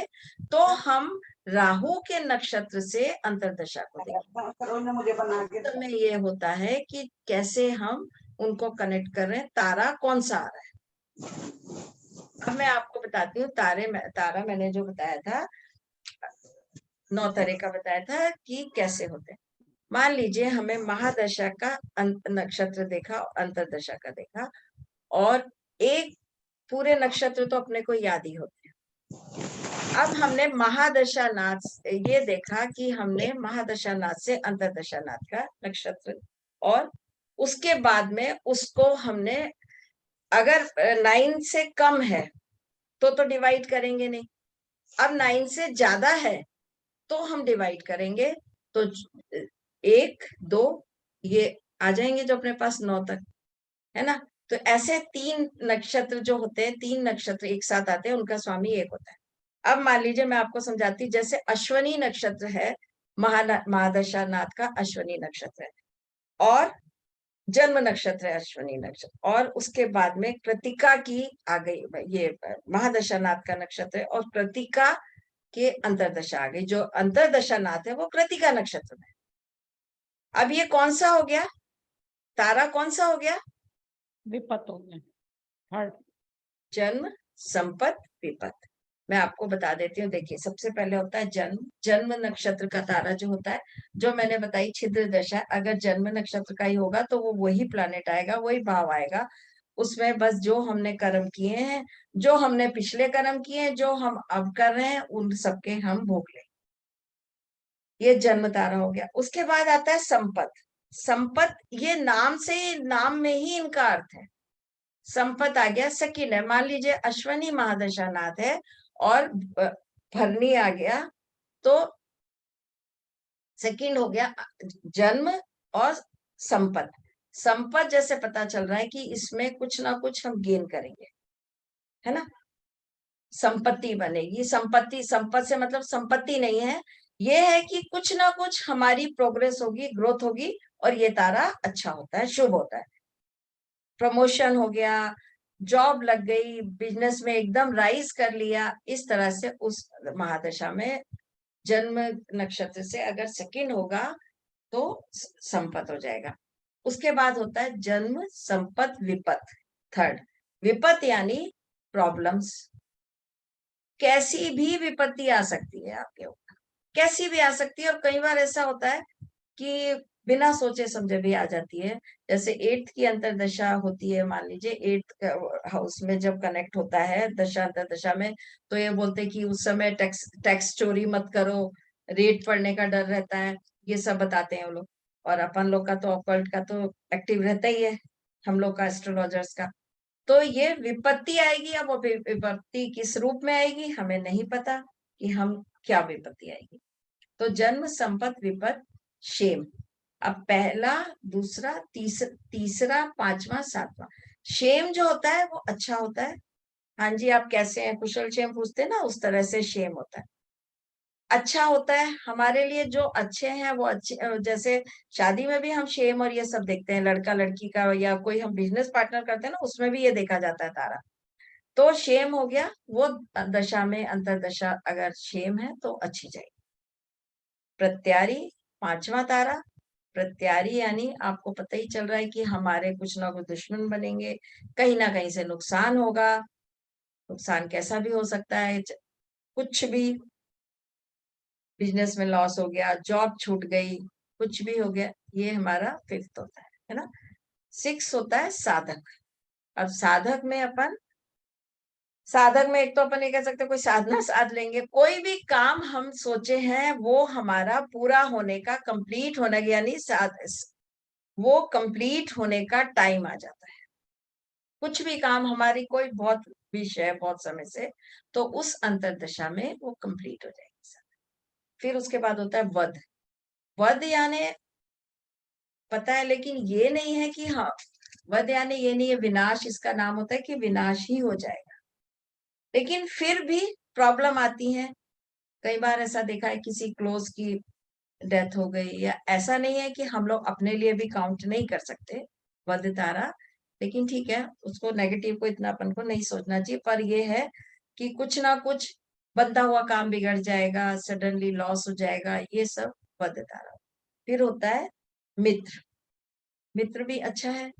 तो हम राहु के नक्षत्र से अंतरदशा को देखेंगे। तो में ये होता है कि कैसे हम उनको कनेक्ट कर रहे हैं, तारा कौन सा आ रहा है। अब मैं आपको बताती हूँ तारा मैंने जो बताया था 9 तरह का बताया था कि कैसे होते हैं। मान लीजिए हमें महादशा का नक्षत्र देखा, अंतरदशा का देखा, और एक पूरे नक्षत्र तो अपने को याद ही होते हैं। अब हमने महादशा नाथ ये देखा कि हमने महादशा नाथ से अंतरदशा नाथ का नक्षत्र, और उसके बाद में उसको हमने अगर 9 से कम है तो डिवाइड करेंगे नहीं, अब 9 से ज्यादा है तो हम डिवाइड करेंगे, तो 1, 2 ये आ जाएंगे जो अपने पास 9 तक, है ना। तो ऐसे 3 नक्षत्र जो होते हैं, 3 नक्षत्र एक साथ आते हैं, उनका स्वामी एक होता है। अब मान लीजिए मैं आपको समझाती, जैसे अश्वनी नक्षत्र है, महादशा नाथ का अश्वनी नक्षत्र है, और जन्म नक्षत्र है अश्वनी नक्षत्र, और उसके बाद में कृतिका की आ गई, ये महादशा नाथ का नक्षत्र है, और कृतिका के अंतरदशा आ गई, जो अंतरदशा नाथ है वो कृतिका नक्षत्र में। अब ये कौन सा हो गया तारा, कौन सा हो गया, विपत हो गया, थर्ड। जन्म, संपत, विपत। मैं आपको बता देती हूँ, देखिए सबसे पहले होता है जन्म नक्षत्र का तारा जो होता है, जो मैंने बताई छिद्र दशा, अगर जन्म नक्षत्र का ही होगा तो वो वही प्लैनेट आएगा, वही भाव आएगा, उसमें बस जो हमने कर्म किए हैं, जो हमने पिछले कर्म किए हैं, जो हम अब कर रहे हैं, उन सबके हम भोग लें। ये जन्म तारा हो गया। उसके बाद आता है संपत। संपत ये नाम से, नाम में ही इनका अर्थ है, संपत आ गया, सेकंड है। मान लीजिए अश्वनी महादशा नाथ है और भरनी आ गया, तो सेकंड हो गया जन्म और संपत। संपत जैसे पता चल रहा है कि इसमें कुछ ना कुछ हम गेन करेंगे, है ना, संपत्ति बनेगी। संपत्ति, संपत्ति से मतलब संपत्ति नहीं है, ये है कि कुछ ना कुछ हमारी प्रोग्रेस होगी, ग्रोथ होगी, और ये तारा अच्छा होता है, शुभ होता है। प्रमोशन हो गया, जॉब लग गई, बिजनेस में एकदम राइज कर लिया, इस तरह से उस महादशा में जन्म नक्षत्र से अगर सेकंड होगा तो संपत हो जाएगा। उसके बाद होता है जन्म, संपत, विपत, थर्ड। विपत यानी प्रॉब्लम्स, कैसी भी विपत्ति आ सकती है आपके ऊपर, कैसी भी आ सकती है, और कई बार ऐसा होता है कि बिना सोचे समझे भी आ जाती है। जैसे 8th की अंतरदशा होती है, मान लीजिए 8th हाउस में जब कनेक्ट होता है दशा अंतरदशा में, तो ये बोलते हैं कि उस समय टैक्स चोरी मत करो, रेट पड़ने का डर रहता है, ये सब बताते हैं वो लोग। और अपन लोग का तो ऑकल्ट का तो एक्टिव रहता ही है, हम लोग का एस्ट्रोलॉजर्स का। तो ये विपत्ति आएगी, अब वो विपत्ति किस रूप में आएगी हमें नहीं पता कि हम क्या विपत्ति आएगी। तो जन्म, संपत, विपत, शेम। अब पहला, दूसरा, तीसरा, पांचवा, सातवां। शेम जो होता है वो अच्छा होता है। हाँ जी, आप कैसे हैं, कुशल क्षेम पूछते हैं ना, उस तरह से शेम होता है, अच्छा होता है हमारे लिए। जो अच्छे हैं वो अच्छे, जैसे शादी में भी हम शेम और ये सब देखते हैं, लड़का लड़की का, या कोई हम बिजनेस पार्टनर करते हैं ना, उसमें भी ये देखा जाता है तारा। तो शेम हो गया, वो दशा में अंतरदशा अगर शेम है तो अच्छी जाएगी। प्रत्यारी, पांचवा तारा। प्रत्यारी यानी आपको पता ही चल रहा है कि हमारे कुछ ना कुछ दुश्मन बनेंगे, कहीं ना कहीं से नुकसान होगा। नुकसान कैसा भी हो सकता है, कुछ भी, बिजनेस में लॉस हो गया, जॉब छूट गई, कुछ भी हो गया। ये हमारा फिफ्थ होता है ना। सिक्स होता है साधक। अब साधक में एक तो अपन ये कह सकते हैं कोई साधना साध लेंगे, कोई भी काम हम सोचे हैं वो हमारा पूरा होने का, कंप्लीट होने का, यानी वो कंप्लीट होने का टाइम आ जाता है। कुछ भी काम हमारी कोई बहुत विषय बहुत समय से, तो उस अंतरदशा में वो कंप्लीट हो जाएगी। फिर उसके बाद होता है वध। वध यानी पता है, लेकिन ये नहीं है कि हाँ, वध यानी ये नहीं है विनाश, इसका नाम होता है कि विनाश ही हो जाएगा। लेकिन फिर भी प्रॉब्लम आती है। कई बार ऐसा देखा है किसी क्लोज की डेथ हो गई, या ऐसा नहीं है कि हम लोग अपने लिए भी काउंट नहीं कर सकते वध तारा, लेकिन ठीक है, उसको नेगेटिव को इतना अपन को नहीं सोचना चाहिए। पर ये है कि कुछ ना कुछ बंधा हुआ काम बिगड़ जाएगा, सडनली लॉस हो जाएगा, ये सब वध तारा। फिर होता है मित्र। मित्र भी अच्छा है,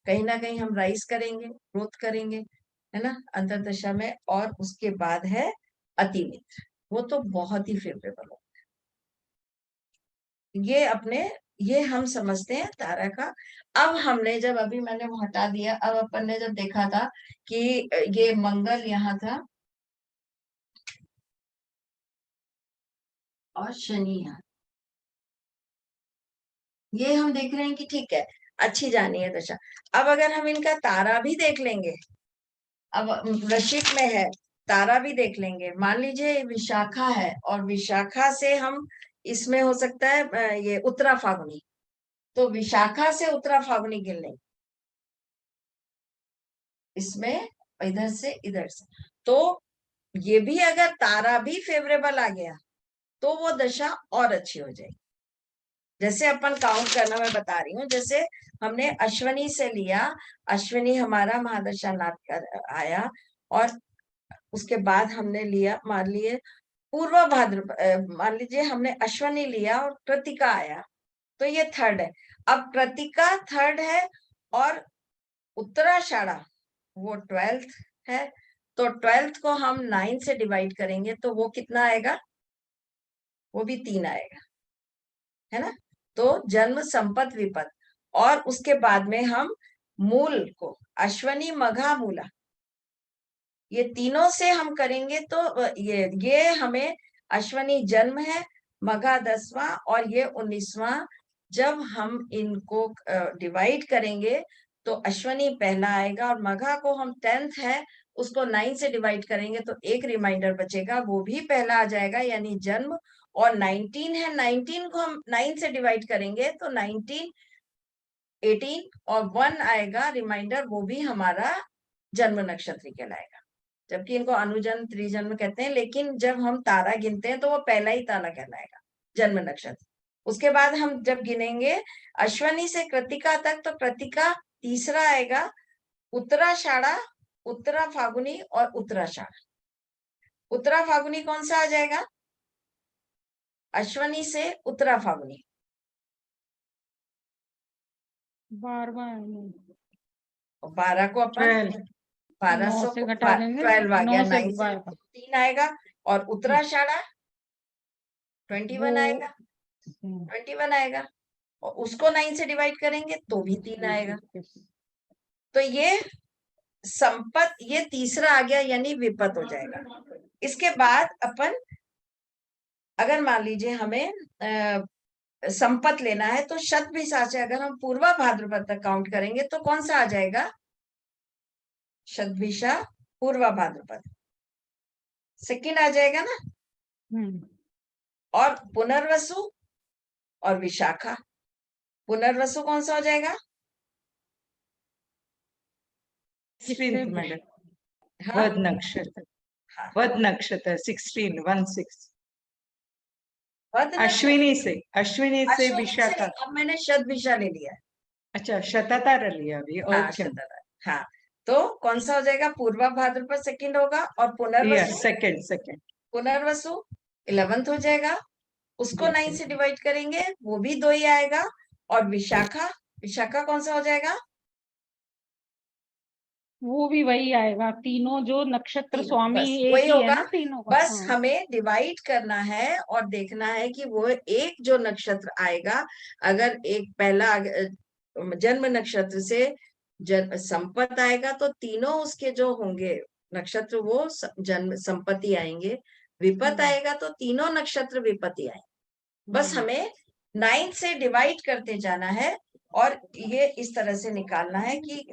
कहीं ना कहीं हम राइज करेंगे, ग्रोथ करेंगे, है ना, अंतरदशा में। और उसके बाद है अति मित्र, वो तो बहुत ही फेवरेबल हो। ये हम समझते हैं तारा का। अब हमने जब, अभी मैंने वो हटा दिया, अब अपन ने जब देखा था कि ये मंगल यहाँ था और शनि यहाँ, ये हम देख रहे हैं कि ठीक है, अच्छी जानी है दशा। अब अगर हम इनका तारा भी देख लेंगे, अब वृश्चिक में है, तारा भी देख लेंगे, मान लीजिए विशाखा है, और विशाखा से हम, इसमें हो सकता है ये उत्तरा फागुनी, तो विशाखा से उत्तरा फागुनी गिन लेंगे इसमें, इधर से इधर से। तो ये भी अगर तारा भी फेवरेबल आ गया तो वो दशा और अच्छी हो जाएगी। जैसे अपन काउंट करना मैं बता रही हूँ, जैसे हमने अश्विनी से लिया, अश्विनी हमारा महादशा नाथ कर आया, और उसके बाद हमने लिया, मान लिए पूर्व भाद्र, मान लीजिए हमने अश्विनी लिया और कृतिका आया, तो ये थर्ड है। अब कृतिका थर्ड है और उत्तराषाढ़ा वो 12th है, तो 12th को हम 9 से डिवाइड करेंगे तो वो कितना आएगा, वो भी 3 आएगा, है ना। तो जन्म, संपत्ति, विपद, और उसके बाद में हम मूल को अश्वनी, मघा, मूला, ये तीनों से हम करेंगे तो ये हमें अश्वनी जन्म है, मघा 10वां और ये 19वां। जब हम इनको डिवाइड करेंगे तो अश्वनी पहला आएगा, और मघा को हम 10th है उसको 9 से डिवाइड करेंगे तो एक रिमाइंडर बचेगा, वो भी पहला आ जाएगा, यानी जन्म। और 19 है, 19 को हम 9 से डिवाइड करेंगे तो 19, 18 और 1 आएगा रिमाइंडर, वो भी हमारा जन्म नक्षत्र कहलाएगा। जबकि इनको अनुजन्म, त्रिजन्म कहते हैं, लेकिन जब हम तारा गिनते हैं तो वो पहला ही तारा कहलाएगा, जन्म नक्षत्र। उसके बाद हम जब गिनेंगे अश्वनी से कृतिका तक, तो कृतिका तीसरा आएगा, उत्तराषाढ़ा, उत्तरा फागुनी और उत्तराषाढ़। उत्तरा फागुनी कौन सा आ जाएगा, अश्वनी से उत्तरा फागुनी, 12 को अपन 1200 से घटा देंगे, 12 आ गया, 9 से 9 से 12 3 आएगा, और उत्तराषाढ़ा 21 आएगा, 21 आएगा, और उसको 9 से डिवाइड करेंगे तो भी 3 आएगा। तो ये संपत, ये तीसरा आ गया, यानी विपत हो जाएगा। इसके बाद अपन, अगर मान लीजिए हमें संपत लेना है तो शत भी साच है, अगर हम पूर्वा भाद्रपद तक काउंट करेंगे तो कौन सा आ जाएगा, शतभिषा पूर्वा भाद्रपद सेकंड आ जाएगा ना, और पुनर्वसु और विशाखा, पुनर्वसु कौन सा हो जाएगा? 16th मैडम, हाँ वध नक्षत्र, हाँ, वध नक्षत्र 16 16। वध नक्षत्र। अश्विनी से अश्विनी विशाखा। अब मैंने शतभिषा ले लिया है। अच्छा, शततारा लिया अभी, हाँ ओके। शतभिषा, हाँ। तो कौन सा हो जाएगा? पूर्वा भाद्रपद सेकंड होगा, और yes, Punarvasu, second. Punarvasu 11th हो जाएगा। उसको Yes, 9 से डिवाइड करेंगे, वो भी 2 ही आएगा। और विशाखा, विशाखा कौन सा हो जाएगा? वो भी वही आएगा, तीनों जो नक्षत्र तीन, स्वामी बस एक वही ही है होगा। ना तीनों का। बस हाँ। हमें डिवाइड करना है और देखना है कि वो एक जो नक्षत्र आएगा, अगर एक पहला जन्म नक्षत्र से संपत आएगा तो तीनों उसके जो होंगे नक्षत्र वो जन्म संपत्ति आएंगे। विपत आएगा तो तीनों नक्षत्र विपत्ति आएंगे। बस हमें 9 से डिवाइड करते जाना है, और ये इस तरह से निकालना है कि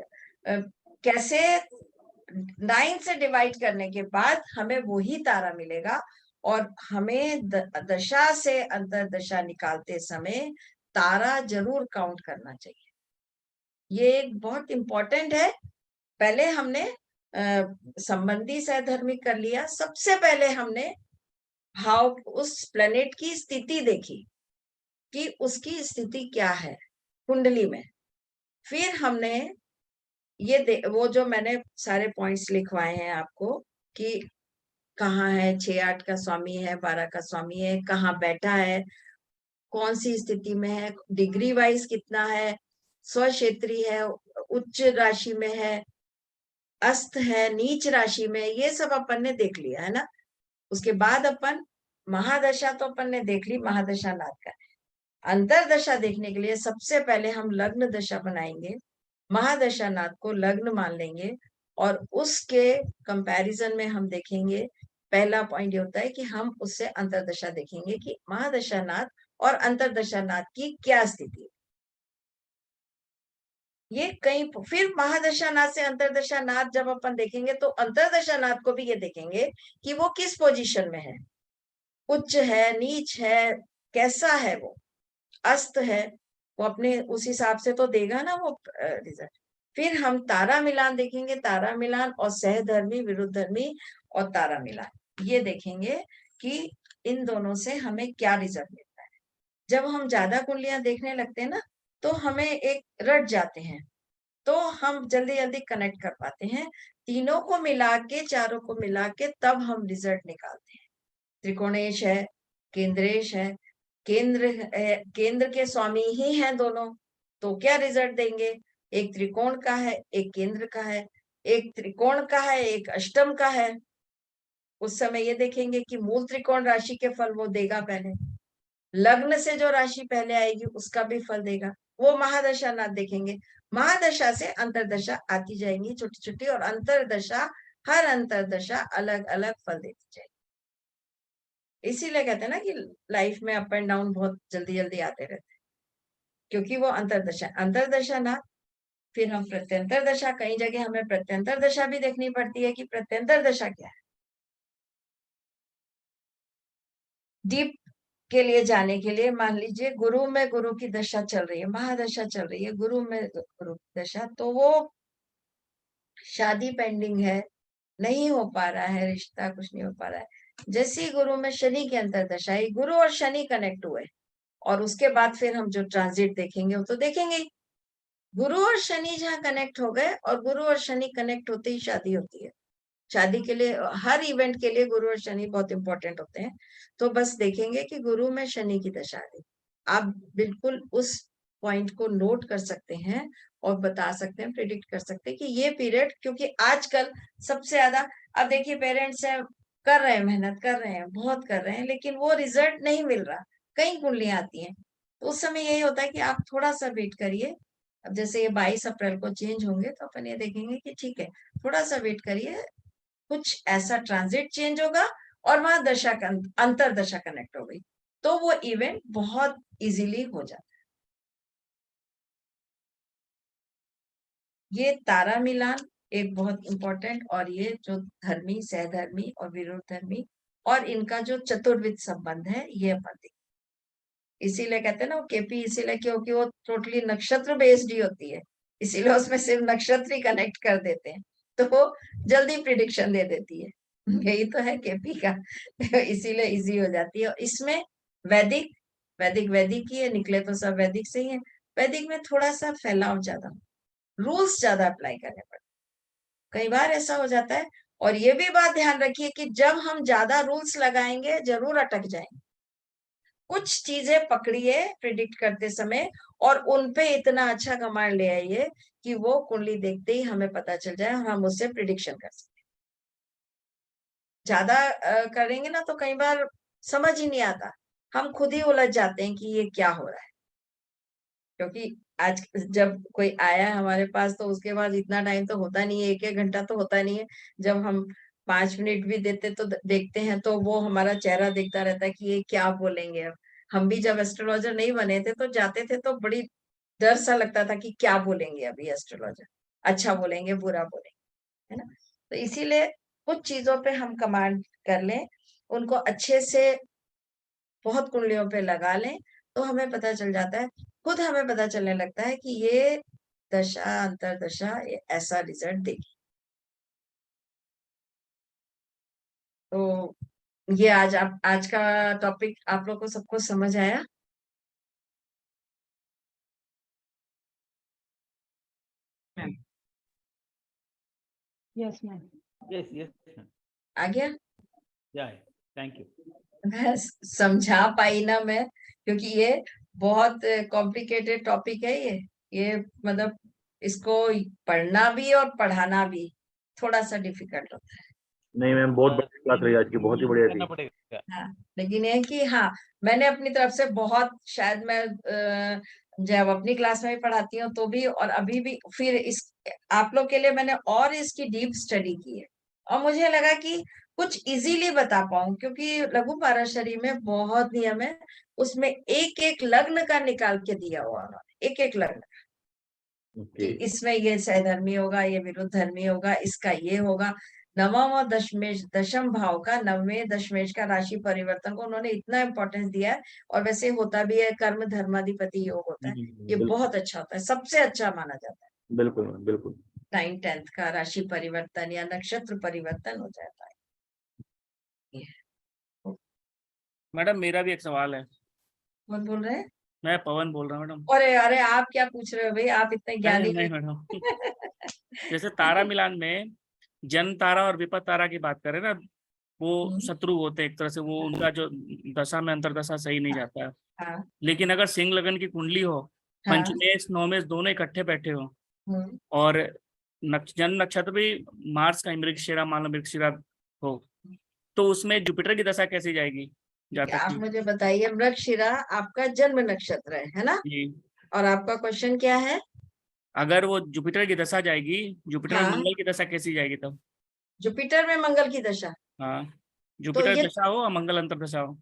कैसे 9 से डिवाइड करने के बाद हमें वही तारा मिलेगा। और हमें दशा से अंतरदशा निकालते समय तारा जरूर काउंट करना चाहिए। ये एक बहुत इंपॉर्टेंट है। पहले हमने संबंधी सहधर्मी कर लिया। सबसे पहले हमने भाव, उस प्लेनेट की स्थिति देखी कि उसकी स्थिति क्या है कुंडली में। फिर हमने ये वो जो मैंने सारे पॉइंट्स लिखवाए हैं आपको कि कहाँ है, 6-8 का स्वामी है, 12 का स्वामी है, कहाँ बैठा है, कौन सी स्थिति में है, डिग्री वाइज कितना है, स्वक्षेत्री है, उच्च राशि में है, अस्त है, नीच राशि में, ये सब अपन ने देख लिया है ना। उसके बाद अपन महादशा तो अपन ने देख ली, महादशा नाथ का। अंतरदशा देखने के लिए सबसे पहले हम लग्न दशा बनाएंगे, महादशा नाथ को लग्न मान लेंगे, और उसके कंपैरिजन में हम देखेंगे। पहला पॉइंट ये होता है कि हम उससे अंतरदशा देखेंगे कि महादशा नाथ और अंतरदशा नाथ की क्या स्थिति है। ये कहीं फिर महादशा नाथ से अंतरदशा नाथ जब अपन देखेंगे तो अंतरदशा नाथ को भी ये देखेंगे कि वो किस पोजीशन में है, उच्च है, नीच है, कैसा है, वो अस्त है, वो अपने उस हिसाब से तो देगा ना वो रिजल्ट। फिर हम तारा मिलान देखेंगे, तारा मिलान और सहधर्मी, विरुद्ध धर्मी और तारा मिलान, ये देखेंगे कि इन दोनों से हमें क्या रिजल्ट मिलता है। जब हम ज्यादा कुंडलियां देखने लगते हैं ना तो हमें एक रट जाते हैं, तो हम जल्दी जल्दी कनेक्ट कर पाते हैं। तीनों को मिला के, चारों को मिला के तब हम रिजल्ट निकालते हैं। त्रिकोणेश है, केंद्रेश है, केंद्र के स्वामी ही हैं दोनों, तो क्या रिजल्ट देंगे? एक त्रिकोण का है, एक केंद्र का है, एक त्रिकोण का है, एक अष्टम का है। उस समय ये देखेंगे कि मूल त्रिकोण राशि के फल वो देगा पहले, लग्न से जो राशि पहले आएगी उसका भी फल देगा। वो महादशा नाथ देखेंगे। महादशा से अंतरदशा आती जाएंगी छोटी छोटी, और अंतरदशा, हर अंतरदशा अलग अलग फल देती जाएगी। इसीलिए कहते हैं ना कि लाइफ में अप एंड डाउन बहुत जल्दी जल्दी आते रहते हैं, क्योंकि वो अंतरदशा ना। फिर हम प्रत्यंतर दशा, कई जगह हमें प्रत्यंतर दशा भी देखनी पड़ती है कि प्रत्यंतर दशा क्या है। डीप के लिए जाने के लिए मान लीजिए गुरु में गुरु की दशा चल रही है, महादशा चल रही है, गुरु में गुरु की दशा, तो वो शादी पेंडिंग है, नहीं हो पा रहा है, रिश्ता कुछ नहीं हो पा रहा है। जैसे ही गुरु में शनि की अंतरदशा आई, गुरु और शनि कनेक्ट हुए, और उसके बाद फिर हम जो ट्रांजिट देखेंगे वो तो देखेंगे ही। गुरु और शनि जहाँ कनेक्ट हो गए, और गुरु और शनि कनेक्ट होते ही शादी होती है। शादी के लिए, हर इवेंट के लिए गुरु और शनि बहुत इंपॉर्टेंट होते हैं। तो बस देखेंगे कि गुरु में शनि की दशा आ गई, आप बिल्कुल उस पॉइंट को नोट कर सकते हैं और बता सकते हैं, प्रिडिक्ट कर सकते हैं कि ये पीरियड, क्योंकि आजकल सबसे ज्यादा, अब देखिए पेरेंट्स हैं, कर रहे हैं, मेहनत कर रहे हैं, बहुत कर रहे हैं, लेकिन वो रिजल्ट नहीं मिल रहा, कई कुंडलियां आती हैं। तो उस समय यही होता है कि आप थोड़ा सा वेट करिए। अब जैसे ये 22 अप्रैल को चेंज होंगे तो अपन ये देखेंगे कि ठीक है, थोड़ा सा वेट करिए, कुछ ऐसा ट्रांजिट चेंज होगा और वहां दशा का अंतर दशा कनेक्ट हो गई, तो वो इवेंट बहुत इजीली हो जाता है। ये तारा मिलान एक बहुत इंपॉर्टेंट, और ये जो धर्मी, सहधर्मी और विरुद्ध धर्मी और इनका जो चतुर्विध संबंध है, ये अपन देखें। इसीलिए कहते हैं ना वो केपी, इसीलिए क्योंकि वो टोटली नक्षत्र बेस्ड ही होती है, इसीलिए उसमें सिर्फ नक्षत्र ही कनेक्ट कर देते हैं, तो वो जल्दी प्रिडिक्शन दे देती है। यही तो है केपी का। इसीलिए इजी हो जाती है। और इसमें वैदिक वैदिक ही है, निकले तो सब वैदिक से ही है। वैदिक में थोड़ा सा फैलाव ज्यादा, रूल्स ज्यादा अप्लाई करने पड़ते, कई बार ऐसा हो जाता है। और ये भी बात ध्यान रखिए कि जब हम ज्यादा रूल्स लगाएंगे जरूर अटक जाएंगे। कुछ चीजें पकड़िए प्रिडिक्ट करते समय और उन पे इतना अच्छा कमांड ले आइए कि वो कुंडली देखते ही हमें पता चल जाए और हम उससे प्रिडिक्शन कर सकते। ज्यादा करेंगे ना तो कई बार समझ ही नहीं आता, हम खुद ही उलझ जाते हैं कि ये क्या हो रहा है। क्योंकि आज जब कोई आया है हमारे पास तो उसके बाद इतना टाइम तो होता नहीं है, 1-1 घंटा तो होता नहीं है। जब हम 5 मिनट भी देते तो देखते हैं तो वो हमारा चेहरा देखता रहता है कि ये क्या बोलेंगे। अब हम भी जब एस्ट्रोलॉजर नहीं बने थे तो जाते थे तो बड़ी डर सा लगता था कि क्या बोलेंगे अभी एस्ट्रोलॉजर, अच्छा बोलेंगे बुरा बोलेंगे, है ना। तो इसीलिए कुछ चीजों पे हम कमांड कर लें, उनको अच्छे से बहुत कुंडलियों पे लगा लें तो हमें पता चल जाता है, खुद हमें पता चलने लगता है कि ये दशा अंतरदशा ये ऐसा रिजल्ट देगी। तो ये आज का टॉपिक आप लोग को सबको समझ आया? Yes ma'am. यस यस आ गया? या थैंक यू। मैं समझा पाई ना मैं, क्योंकि ये बहुत कॉम्प्लिकेटेड टॉपिक है। ये मतलब इसको पढ़ना भी और पढ़ाना भी थोड़ा सा डिफिकल्ट होता है। नहीं मैम, बहुत बढ़िया क्लास रही आज की, बहुत ही बढ़िया करना थी। पड़ेगा। हाँ, लेकिन ये कि हाँ, मैंने अपनी तरफ से बहुत, शायद मैं जब अपनी क्लास में भी पढ़ाती हूँ तो भी, और अभी भी फिर इस आप लोग के लिए मैंने और इसकी डीप स्टडी की है और मुझे लगा कि कुछ इजीली बता पाऊं, क्योंकि लघु पाराशरी में बहुत नियम है, उसमें एक एक लग्न का निकाल के दिया हुआ उन्होंने, एक एक लग्न कि ओके, इसमें ये सहधर्मी होगा, ये विरुद्ध धर्मी होगा, इसका ये होगा। नवम और दशम भाव का, नवमें दशमेश का राशि परिवर्तन को उन्होंने इतना इंपॉर्टेंस दिया है। और वैसे होता भी है, कर्म धर्माधिपति योग होता है, ये बिल्कुल बहुत अच्छा होता है, सबसे अच्छा माना जाता है। बिल्कुल मैम, बिल्कुल। 9-10 का राशि परिवर्तन या नक्षत्र परिवर्तन हो जाता है। मैडम मेरा भी एक सवाल है। कौन बोल रहे हैं? मैं पवन बोल रहा हूँ मैडम। अरे अरे, आप क्या पूछ रहे हो भाई, आप इतने ज्ञानी नहीं मैडम। जैसे तारा मिलान में जन्म तारा और विपत तारा की बात करें ना, वो शत्रु होते हैं एक तरह से, वो उनका जो दशा में अंतरदशा सही नहीं जाता है। हाँ लेकिन अगर सिंह लगन की कुंडली हो, हाँ। पंचमेश नौमेश दोनों इकट्ठे बैठे हो, हम्म, और जन्म नक्षत्र भी मार्स का मृगशिरा, मान लो मृगशिरा हो, तो उसमें जुपिटर की दशा कैसी जाएगी जातक आप की? मुझे बताइए, मृगशिरा आपका जन्म नक्षत्र है ना? जी। और आपका क्वेश्चन क्या है? अगर वो जुपिटर की दशा जाएगी, जुपिटर में हाँ, मंगल की दशा कैसी जाएगी तब? जुपिटर में मंगल की दशा। हाँ, तो जुपिटर ये दशा हो और मंगल अंतर दशा हो।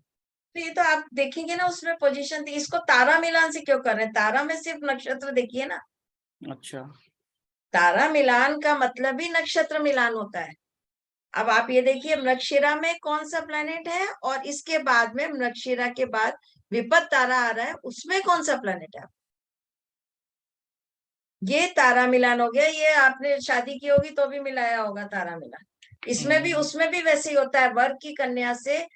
तो ये तो आप देखेंगे ना उसमें पोजीशन थी। इसको तारा मिलान से क्यों कर रहे हैं? तारा में सिर्फ नक्षत्र देखिए ना। अच्छा। तारा मिलान का मतलब ही नक्षत्र मिलान होता है। अब आप ये देखिए, मृगशिरा में कौन सा प्लेनेट है और इसके बाद में मृगशिरा के बाद विपत तारा आ रहा है, उसमें कौन सा प्लेनेट है? ये तारा मिलान हो गया। ये आपने शादी की होगी तो भी मिलाया होगा तारा मिलान। इसमें भी उसमें भी वैसे ही होता है। वर की कन्या से,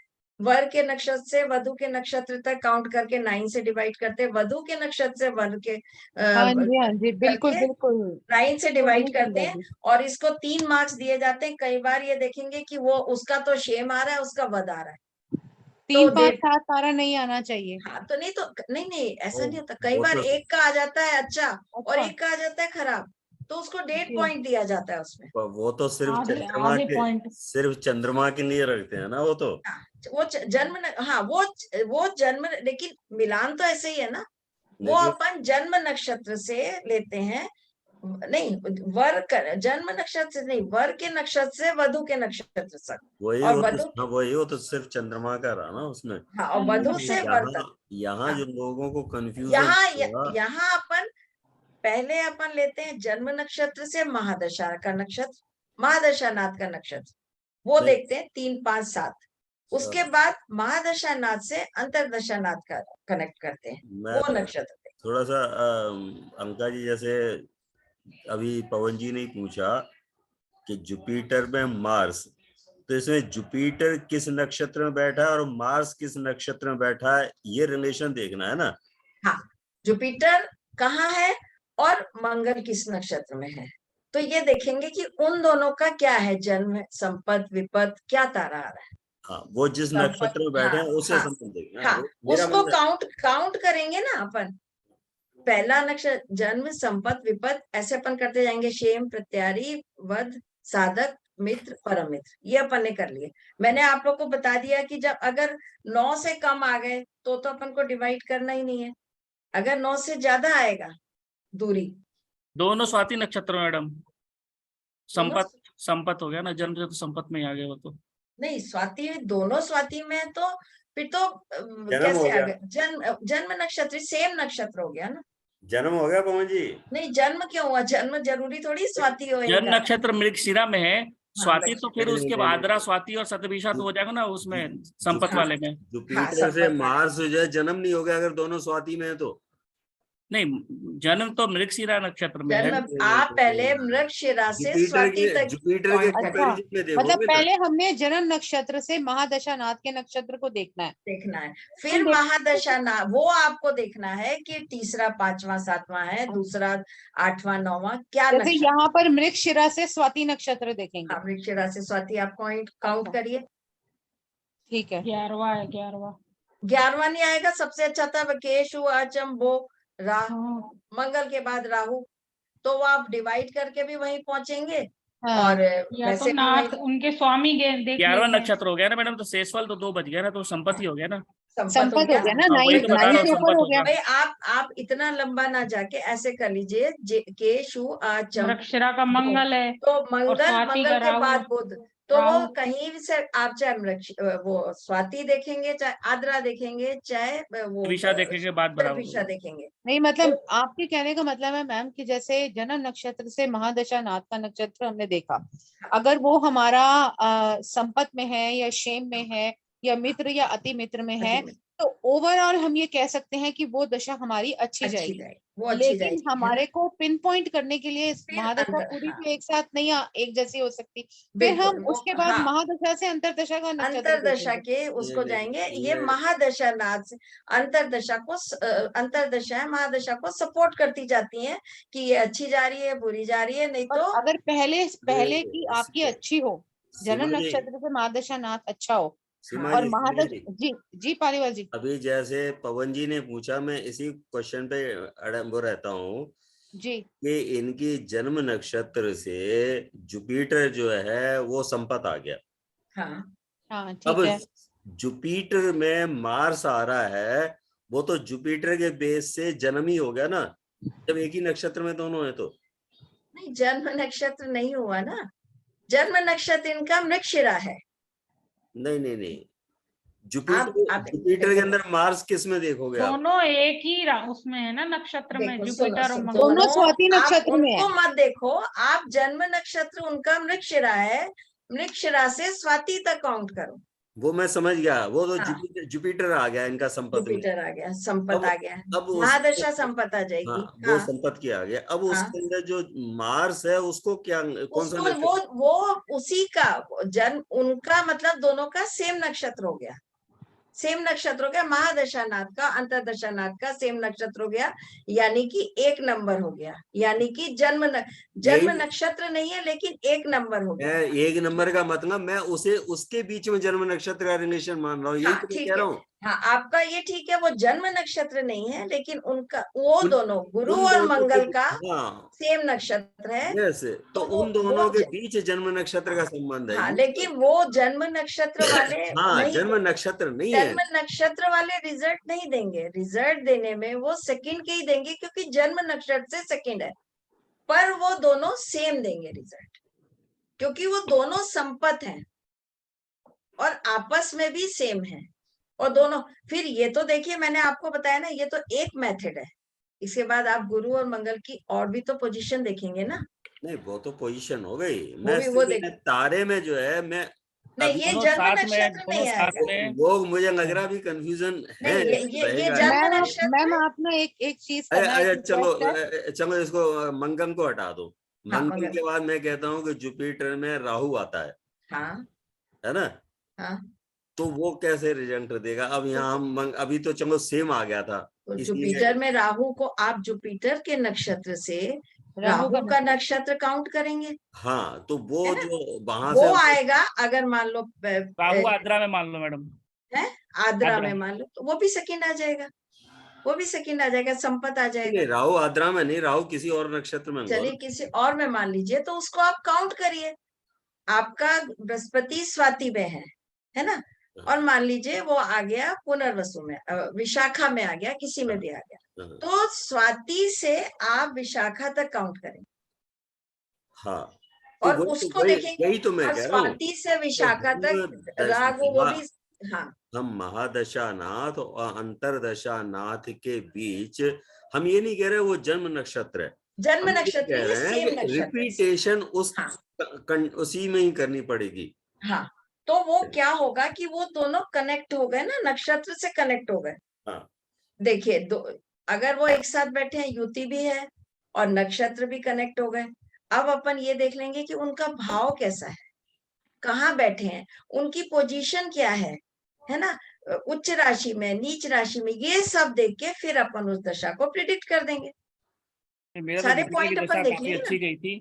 वर के नक्षत्र से वधु के नक्षत्र तक काउंट करके 9 से डिवाइड करते, वधु के नक्षत्र से वर के हाँ जी बिल्कुल करके बिल्कुल। 9 से डिवाइड बिल्कुल करते हैं। दादी। और इसको 3 मार्क्स दिए जाते हैं। कई बार ये देखेंगे कि वो उसका तो शेम आ रहा है, उसका वध आ रहा है। 3, तो 5, 7 तारा नहीं आना चाहिए। हाँ, तो नहीं तो नहीं ऐसा वो नहीं होता। कई वो बार तो एक का आ जाता है अच्छा और अच्छा एक का आ जाता है खराब, तो उसको 1.5 जी। पॉइंट दिया जाता है उसमें। वो तो सिर्फ आधे चंद्रमा आधे के पॉइंट। सिर्फ चंद्रमा के लिए रखते हैं ना वो तो। हाँ, वो हाँ वो जन्म, लेकिन मिलान तो ऐसे ही है ना। वो लेकिन अपन जन्म नक्षत्र से लेते हैं, नहीं जन्म नक्षत्र से नहीं, वर के नक्षत्र से वधु के नक्षत्र तक। और वधु वही वो तो सिर्फ चंद्रमा का रहा ना उसमें। हाँ, और वधु जी। से वर तक। यहाँ हाँ, जो लोगों को कंफ्यूजन यहाँ हुआ, यहाँ अपन पहले अपन लेते हैं जन्म नक्षत्र से महादशा का नक्षत्र, महादशा नाथ का नक्षत्र, वो नहीं, देखते हैं 3, 5, 7। उसके बाद महादशानाथ से अंतरदशानाथ का कनेक्ट करते हैं, मैं वो नक्षत्र पे। थोड़ा सा अंका जी, जैसे अभी पवन जी ने पूछा कि जुपिटर में मार्स, तो इसमें जुपिटर किस नक्षत्र में बैठा है और मार्स किस नक्षत्र में बैठा है, ये रिलेशन देखना है ना। हाँ, जुपिटर कहाँ है और मंगल किस नक्षत्र में है, तो ये देखेंगे कि उन दोनों का क्या है, जन्म, संपत, विपत, क्या तारा आ रहा है। हाँ, वो जिस नक्षत्र में बैठे हैं उससे संबंध देखना। हाँ, मेरा उसको मतलब काउंट करेंगे ना अपन। पहला नक्षत्र जन्म, संपत, विपत, ऐसे अपन करते जाएंगे, क्षेम, प्रत्यारी, वध, साधक, मित्र, परम मित्र, ये अपन ने कर लिए। मैंने आप लोग को बता दिया कि जब अगर 9 से कम आ गए तो अपन को डिवाइड करना ही नहीं है, अगर 9 से ज्यादा आएगा दूरी। दोनों स्वाति नक्षत्र मैडम, संपत हो गया ना, जन्म से तो संपत में ही आ गया वो तो। नहीं, स्वाति, दोनों स्वाति में तो फिर तो जन्म कैसे हो आ गया। गया, जन्म नक्षत्र सेम नक्षत्र हो गया ना। जन्म हो गया पवन जी। नहीं, जन्म क्यों हुआ, जन्म जरूरी थोड़ी स्वाति हो जन्म इनका। नक्षत्र मृगशिरा में है, स्वाति तो फिर नहीं, उसके नहीं, बाद नहीं, आद्रा, नहीं। स्वाति और शतभिषा तो हो जाएगा ना उसमें, संपत जुपिटर- वाले में। जुपिटर से मार्स जो है जन्म नहीं हो गया अगर दोनों स्वाति में है तो। नहीं, जन्म तो मृगशिरा नक्षत्र में है। जन्म आप पहले मृगशिरा से स्वाति तक जुपिटर के अच्छा, कंपैरिजन में मतलब देखोगे ना। पहले हमने जन्म नक्षत्र से महादशानाथ के नक्षत्र को देखना है। देखना है, फिर महादशा ना वो आपको देखना है कि तीसरा, पांचवा, सातवां है, दूसरा, आठवां, नौवां, क्या जैसे नक्षत्र। यहाँ पर मृगशिरा से स्वाति नक्षत्र देखेंगे। हाँ, मृगशिरा से स्वाति आप काउंट करिए। ठीक है, 11वां है, 11वां। 11वां नहीं आएगा, सबसे अच्छा था केशु, अचंभो, राहु, हाँ, मंगल के बाद राहु, तो वो आप डिवाइड करके भी वहीं पहुंचेंगे। हाँ। और या वैसे तो भी नाथ उनके स्वामी देख 11वां लेते हैं। नक्षत्र हो गया ना मैडम, तो शेषफल तो 2 बज गया ना, तो संपत्ति हो गया ना। संपत हो गया ना, हाँ, वही 9 तो बता रहा हूँ, से ऊपर संपत हो हो गया। गया। भाई आप इतना लंबा ना जाके ऐसे कर लीजिए, केशु, अचंभो, मृगशिरा का मंगल है तो और मंगल, स्वाति मंगल का के राहु। बाद बुध, तो वो राहु। कहीं से आप चाहे वो स्वाति देखेंगे, चाहे आद्रा देखेंगे, चाहे वो विषा देखेंगे बाद बराबर विषा होगा। देखेंगे। नहीं, मतलब आपके कहने का मतलब है मैम कि जैसे जन्म नक्षत्र से महादशानाथ का नक्षत्र हमने देखा, अगर वो हमारा संपत में है या क्षेम में है या मित्र या अति मित्र में है, तो ओवरऑल हम ये कह सकते हैं कि वो दशा हमारी अच्छी जाएगी। वो अच्छी लेकिन जाएगी, है हमारे ना? को पिन पॉइंट करने के लिए फिर महादशा अंतर, पूरी हाँ। तो एक साथ नहीं एक जैसी हो सकती, फिर बिल्कुल, हम वो, उसके बाद हाँ, महादशा से अंतरदशा का नक्षत्र अंतरदशा देखेंगे। के उसको नहीं, जाएंगे। नहीं, ये नहीं। महादशा नाथ से अंतरदशा को अंतरदशा है, महादशा को सपोर्ट करती जाती है कि ये अच्छी जा रही है, बुरी जा रही है, नहीं पर तो अगर पहले की आपकी अच्छी हो, जन्म सीमा जी, नक्षत्र से महादशानाथ अच्छा हो सीमा और जी, सीमा महादशा, जी, जी जी पालीवाल जी, अभी जैसे पवन जी ने पूछा, मैं इसी क्वेश्चन पे वो रहता हूँ जी कि इनकी जन्म नक्षत्र से जुपिटर जो है वो संपत आ गया। हाँ, हाँ अब ठीक है। जुपिटर में मार्स आ रहा है, वो तो जुपिटर के बेस से जन्म ही हो गया ना, जब एक ही नक्षत्र में दोनों है तो। नहीं, जन्म नक्षत्र नहीं हुआ ना, जन्म नक्षत्र इनका मृगशिरा है। नहीं नहीं नहीं, आप जुपिटर के अंदर मार्स किस में देखोगे आप? दोनों एक ही उसमें है ना, नक्षत्र में, देखो, जुपिटर और मंगल। दोनों स्वाति आप नक्षत्र में है। उनको मत देखो, आप जन्म नक्षत्र उनका मृगशिरा है, मृगशिरा से स्वाति तक काउंट करो। वो मैं समझ गया, वो तो हाँ। जुपिटर आ गया इनका संपत में। जुपिटर आ गया, संपत अब आ गया, अब महादशा संपत आ जाएगी। हाँ, वो संपत की आ गया। अब उसके अंदर जो मार्स है उसको क्या, कौन सा उसको नक्षत्र? वो उसी का जन्म, उनका मतलब दोनों का सेम नक्षत्र हो गया, सेम नक्षत्र हो गया, महादशानाथ का अंतरदशानाथ का सेम नक्षत्र हो गया, यानी कि 1 नंबर हो गया, यानी कि जन्म नक्षत्र नहीं है लेकिन 1 नंबर हो गया। मैं 1 नंबर का मतलब मैं उसे उसके बीच में जन्म नक्षत्र का रिलेशन मान रहा हूँ, यही हाँ, तो मैं ठीक कह रहा है। हूँ। हाँ, आपका ये ठीक है, वो जन्म नक्षत्र नहीं है, लेकिन उनका वो दोनों गुरु उन और दोनों मंगल के, का हाँ, सेम नक्षत्र है। यस, तो उन दोनों के बीच जन्म नक्षत्र का संबंध है। हाँ, लेकिन वो जन्म नक्षत्र वाले हाँ, नहीं, जन्म नक्षत्र नहीं है। जन्म नक्षत्र वाले रिजल्ट नहीं देंगे, रिजल्ट देने में वो सेकंड के ही देंगे, क्योंकि जन्म नक्षत्र से सेकंड है, पर वो दोनों सेम देंगे रिजल्ट, क्योंकि वो दोनों संपत हैं और आपस में भी सेम है। और दोनों, फिर ये तो देखिए मैंने आपको बताया ना, ये तो एक मेथड है, इसके बाद आप गुरु और मंगल की और भी तो पोजीशन देखेंगे ना। नहीं, वो तो पोजीशन हो गई। वो भी वो मैं तारे में जो है, मैं नहीं, ये दोनों जन्म साथ में, नक्षत्र दोनों नहीं साथ आएगा। में। वो मुझे लग रहा अभी कंफ्यूजन है, नहीं, ये रहेगा। जन्म मैम नक्षत्र मैम आप ना एक चीज अरे करना, अरे, चलो request है। चलो इसको मंगल को हटा दो। हाँ, मंगल मंगल। के बाद मैं कहता हूँ कि जुपिटर में राहु आता हाँ है ना? हाँ, तो वो कैसे रिजल्ट देगा? अब यहाँ हम अभी तो चलो सेम आ गया था, तो इसलिए जुपिटर में राहु को आप जुपिटर के नक्षत्र से राहु राहु का नक्षत्र काउंट करेंगे, हाँ, तो वो है ना? जो वहां वो से आएगा अगर मान लो राहु आद्रा में मान लो मैडम, है आद्रा आद्रा। में मान लो, तो वो भी सेकंड आ जाएगा, वो भी सेकंड आ जाएगा, संपत आ जाएगा। नहीं, राहु आद्रा में नहीं, राहु किसी और नक्षत्र में। चलिए किसी और में मान लीजिए, तो उसको आप काउंट करिए। आपका बृहस्पति स्वाति में है ना? और मान लीजिए वो आ गया पुनर्वसु में, विशाखा में आ गया, किसी में भी आ गया, तो स्वाति से आप विशाखा तक काउंट करें। हाँ, तो और उसको देखेंगे, वही तो मैं और कह रहा हूँ। स्वाति से विशाखा तक राहु वो भी, हाँ, हम महादशा नाथ और अंतरदशा नाथ के बीच हम ये नहीं कह रहे वो जन्म नक्षत्र है, जन्म हम ये नक्षत्र कह ये रहे हैं सेम कि नक्षत्र है। रिपीटेशन उसी में ही करनी पड़ेगी। हाँ, तो वो क्या होगा कि वो दोनों कनेक्ट हो गए ना, नक्षत्र से कनेक्ट हो गए। हाँ, देखिए अगर वो एक साथ बैठे हैं, युति भी है और नक्षत्र भी कनेक्ट हो गए। अब अपन ये देख लेंगे कि उनका भाव कैसा है, कहाँ बैठे हैं, उनकी पोजीशन क्या है ना? उच्च राशि में, नीच राशि में, ये सब देख के फिर अपन उस दशा को प्रिडिक्ट कर देंगे। मेरा तो सारे जुपिटर की पॉइंट दशा अपन देख काफी लेंगे अच्छी ना। गई थी,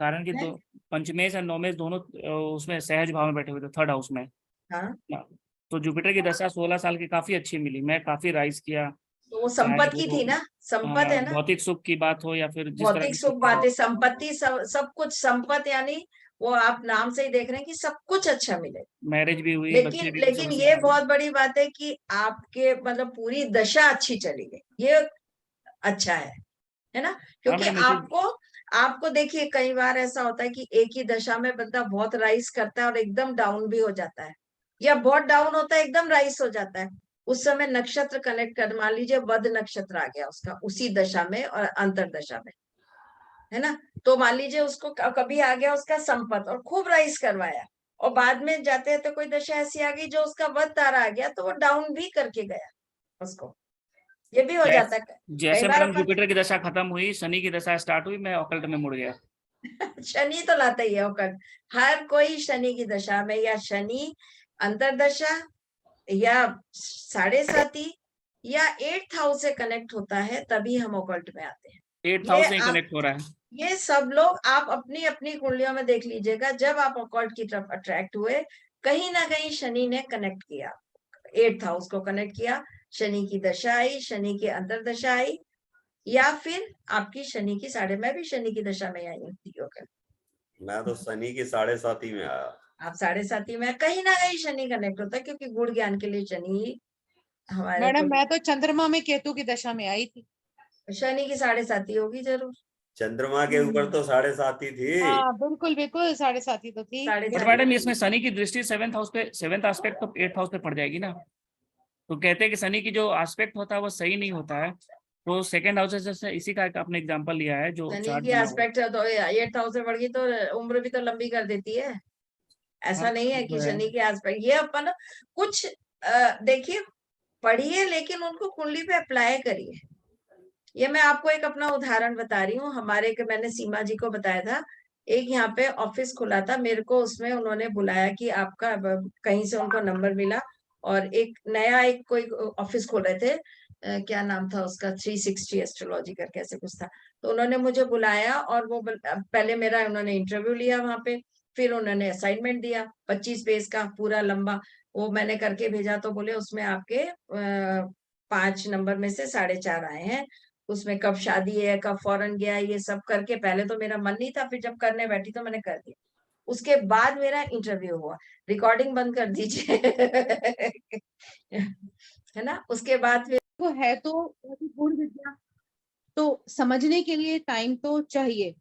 कारण कि दो पंचमेश और नौमेश दोनों उसमें सहज भाव में बैठे हुए थे, थर्ड हाउस में। हाँ, तो जुपिटर की दशा 16 साल की काफी अच्छी मिली, मैं काफी राइज किया। तो वो चाहे संपत्ति की वो थी ना, संपत है ना, भौतिक सुख की बात हो या फिर जिस तरह भौतिक की सुख बातें, संपत्ति, सब कुछ संपत्ति, यानी वो आप नाम से ही देख रहे हैं कि सब कुछ अच्छा मिले। मैरिज भी हुई, बच्चे भी लेकिन हुए, ये बहुत बड़ी बात है कि आपके मतलब पूरी दशा अच्छी चली गई, ये अच्छा है ना? क्योंकि मैडम आपको देखिए कई बार ऐसा होता है कि एक ही दशा में बंदा बहुत राइज करता है और एकदम डाउन भी हो जाता है, या बहुत डाउन होता है एकदम राइज हो जाता है। उस समय नक्षत्र कनेक्ट कर, मान लीजिए वध नक्षत्र आ गया उसका उसी दशा में और अंतरदशा में, है ना? तो मान लीजिए उसको कभी आ गया उसका संपत और खूब राइज करवाया, और बाद में जाते तो कोई दशा ऐसी आ गई जो उसका वध तारा आ गया, तो वो डाउन भी करके गया उसको, ये भी हो जाता है। जैसे कई बार मैडम जुपिटर की दशा खत्म हुई, शनि की दशा स्टार्ट हुई, मैं ऑकल्ट में मुड़ गया। शनि तो लाता ही है होकर, हर कोई शनि की दशा में, या शनि अंतरदशा या 7.5 या 8th हाउस से कनेक्ट होता है, तभी हम ओकल्ट में आते हैं। 8th हाउस से कनेक्ट हो रहा है। ये सब लोग आप अपनी अपनी कुंडलियों में देख लीजिएगा, जब आप ओकल्ट की तरफ अट्रैक्ट हुए, कहीं ना कहीं शनि ने कनेक्ट किया, 8th हाउस को कनेक्ट किया, शनि की दशा आई, शनि की अंतरदशा आई, या फिर आपकी शनि की मैं भी शनि की दशा में आई हूँ, मैं तो शनि की 7.5 में आया। आप 7.5 में, कहीं ना कहीं शनि कनेक्ट होता है, क्योंकि गुण ज्ञान के लिए शनि हमारे मैडम मैं तो चंद्रमा में केतु की दशा में आई थी। शनि की 7.5 होगी जरूर। चंद्रमा के ऊपर तो 7.5 थी। हाँ बिल्कुल बिल्कुल 7.5 तो थी। बट मैडम इसमें शनि की दृष्टि 7th हाउस पे, 7th एस्पेक्ट तो 8th हाउस पे पड़ जाएगी ना, तो कहते हैं कि शनि की जो एस्पेक्ट होता है वो सही नहीं होता है, तो सेकंड हाउस से इसी का आपने एग्जांपल लिया है जो शनि की एस्पेक्ट है, तो 8th हाउस से बढ़ गई तो उम्र भी तो लंबी कर देती है। ऐसा नहीं है कि शनि की एस्पेक्ट, ये अपन कुछ देखिए पढ़िए, लेकिन उनको कुंडली पे अप्लाई करिए। ये मैं आपको एक अपना उदाहरण बता रही हूँ, हमारे के मैंने सीमा जी को बताया था, एक यहाँ पे ऑफिस खुला था, मेरे को उसमें उन्होंने बुलाया कि आपका, कहीं से उनको नंबर मिला, और एक नया एक कोई ऑफिस खोल रहे थे, क्या नाम था उसका, 360 एस्ट्रोलॉजी करके ऐसे कुछ था, तो उन्होंने मुझे बुलाया, और वो पहले मेरा उन्होंने इंटरव्यू लिया वहां पे, फिर उन्होंने असाइनमेंट दिया 25 पेज का पूरा लंबा, वो मैंने करके भेजा, तो बोले उसमें आपके 5 नंबर में से 4.5 आए हैं, उसमें कब शादी है, कब फॉरेन गया, ये सब करके, पहले तो मेरा मन नहीं था, फिर जब करने बैठी तो मैंने कर दिया। उसके बाद मेरा इंटरव्यू हुआ, रिकॉर्डिंग बंद कर दीजिए है ना? उसके बाद फिर वो है तो गुण विद्या, तो समझने के लिए टाइम तो चाहिए।